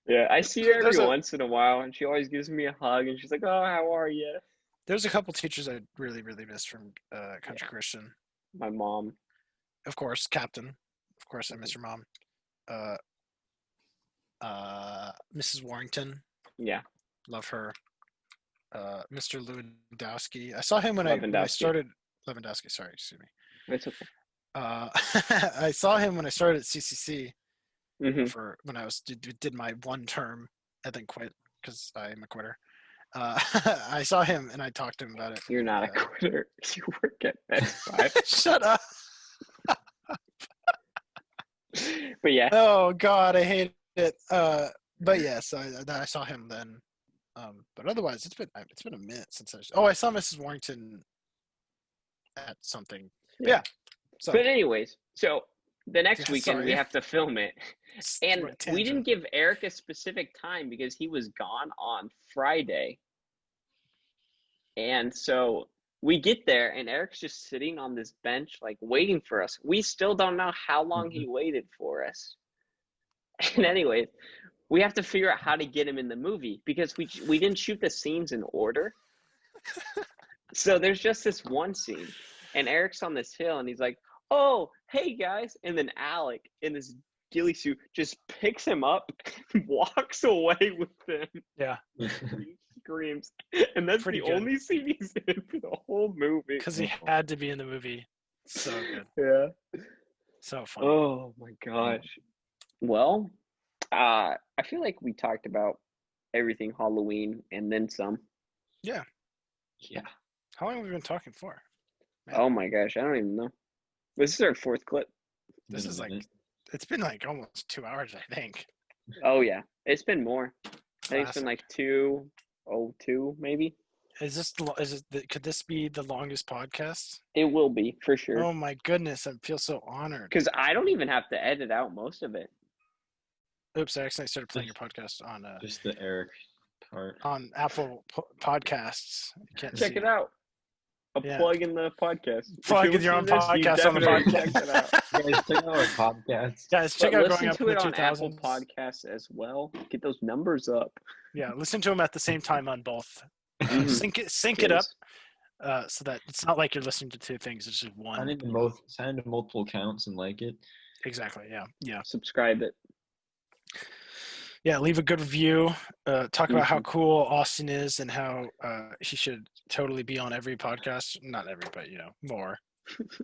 Yeah, I see her every There's a- once in a while, and she always gives me a hug, and she's like, "Oh, how are you?" There's a couple teachers I really, really miss from Country Christian. My mom. Of course, Captain. Of course, I miss your mom. Mrs. Warrington. Yeah. Love her. Mr. Lewandowski. I saw him when I started Lewandowski. Sorry, excuse me. It's okay. I saw him when I started at CCC Mm-hmm. for when I did my one term and then quit because I'm a quitter. I saw him and I talked to him about it. You're not a quitter. You work at Best Buy. Shut up. But yeah. Oh God, I hate it. But yes, I saw him then. But otherwise, it's been a minute since I saw Mrs. Warrington at something. Yeah. So. But anyways, so the next weekend we have to film it, and we didn't give Eric a specific time because he was gone on Friday, and so we get there and Eric's just sitting on this bench like waiting for us. We still don't know how long he waited for us. And anyways, we have to figure out how to get him in the movie because we didn't shoot the scenes in order. So there's just this one scene, and Eric's on this hill, and he's like, "Oh, hey guys!" And then Alec in this ghillie suit just picks him up, and walks away with him. Yeah. He screams, and that's the only scene he's in for the whole movie. Because he had to be in the movie. So good. Yeah. So funny. Oh my gosh. Well, I feel like we talked about everything Halloween and then some. Yeah. Yeah. How long have we been talking for? Man. Oh my gosh, I don't even know. This is our fourth clip. This is like, it's been like almost 2 hours, I think. Oh yeah, it's been more. I think it's been like 2:02 maybe. Could this be the longest podcast? It will be for sure. Oh my goodness, I feel so honored. Because I don't even have to edit out most of it. Oops, I accidentally started playing your podcast on just the Eric part on Apple Podcasts. Check it out. Plug in the podcast. Plug in your own podcast on the podcast. Guys, check out our podcast. Guys, check out Listen Growing Up to in it the on 2000s. Apple Podcasts as well. Get those numbers up. Yeah, listen to them at the same time on both. Sync it up, so that it's not like you're listening to two things. It's just one. Sign into multiple accounts and like it. Exactly. Yeah. Subscribe it. Yeah, leave a good review. Talk about how cool Austin is and how he should totally be on every podcast. Not every, but more.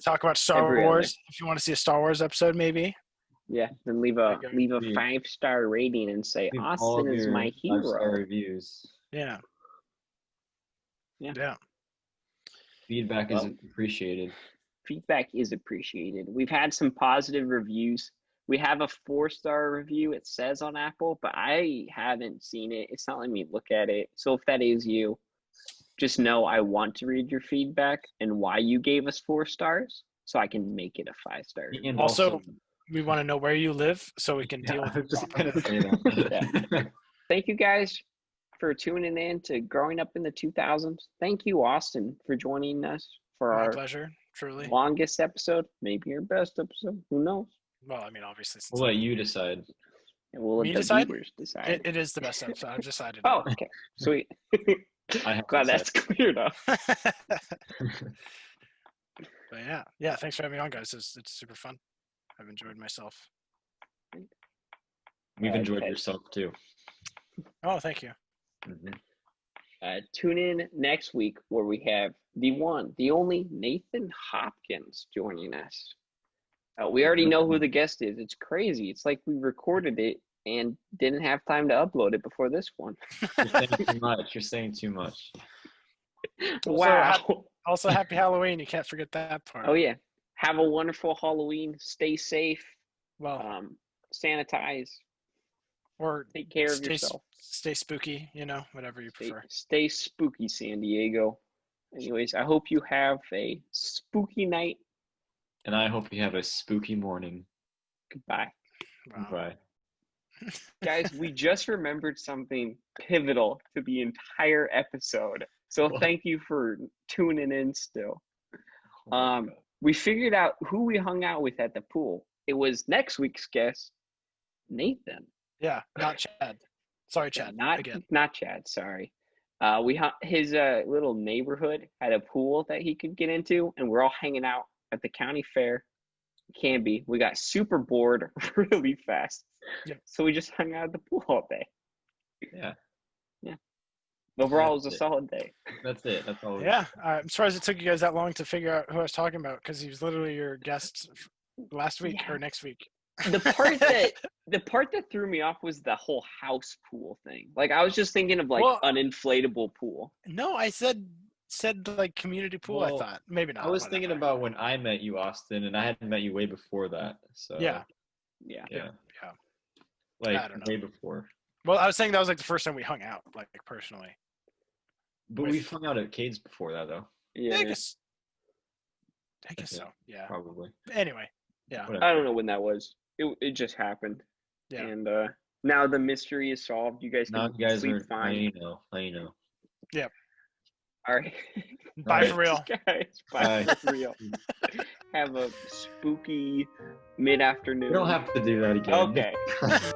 Talk about Star Wars. If you want to see a Star Wars episode, maybe. Yeah, then leave a 5-star rating and say Austin is my hero. 5-star reviews. Yeah. Feedback is appreciated. Feedback is appreciated. We've had some positive reviews. We have a 4-star review, it says on Apple, but I haven't seen it. It's not letting me look at it. So if that is you, just know I want to read your feedback and why you gave us 4 stars so I can make it a 5-star. And also, we want to know where you live so we can deal with it. Thank you guys for tuning in to Growing Up in the 2000s. Thank you, Austin, for joining us for our pleasure, truly. Longest episode, maybe your best episode. Who knows? Well, I mean, obviously. We'll let you decide. And we'll let the viewers decide. It is the best episode. I've decided. Oh, okay. Sweet. Glad that's cleared up. But yeah. Thanks for having me on, guys. It's super fun. I've enjoyed myself. We've enjoyed yourself too. Oh, thank you. Tune in next week where we have the one, the only Nathan Hopkins joining us. We already know who the guest is. It's crazy. It's like we recorded it and didn't have time to upload it before this one. You're saying too much. You're saying too much. Wow. Also, happy Halloween. You can't forget that part. Oh, yeah. Have a wonderful Halloween. Stay safe. Well, sanitize. Or take care of yourself. Stay spooky, whatever you prefer. Stay spooky, San Diego. Anyways, I hope you have a spooky night. And I hope you have a spooky morning. Goodbye. Wow. Bye. Guys, we just remembered something pivotal to the entire episode. So thank you for tuning in still. We figured out who we hung out with at the pool. It was next week's guest, Nathan. Yeah, not Chad. Sorry, Chad. Not Chad, sorry. His little neighborhood had a pool that he could get into, and we're all hanging out at the county fair. Canby. We got super bored really fast. Yep. So we just hung out at the pool all day. Yeah. Overall, it was a That's it. solid day. That's it. That's all. Yeah, I'm surprised it took you guys that long to figure out who I was talking about because he was literally your guest last week Yeah. or next week. The part that threw me off was the whole house pool thing. Like I was just thinking of like Well- an inflatable pool. No, I said like community pool. I Well, thought maybe not. I was whatever. thinking about when I met you, Austin, and I hadn't met you way before that. So Yeah. Yeah. yeah, Yeah. like I don't know. way before. Well, I was saying that was like the first time we hung out, like personally. But With- we've hung out at Cade's before that, though. Yeah. I guess Okay. so. Yeah. Probably. Anyway. Yeah. Whatever. I don't know when that was. It just happened. Yeah. And now the mystery is solved. You guys Now can you guys sleep are. Now fine. you know. Now you know. All right. Bye Alright. for real. Guys, bye Bye. for real. Have a spooky mid-afternoon. We don't have to do that again. Okay.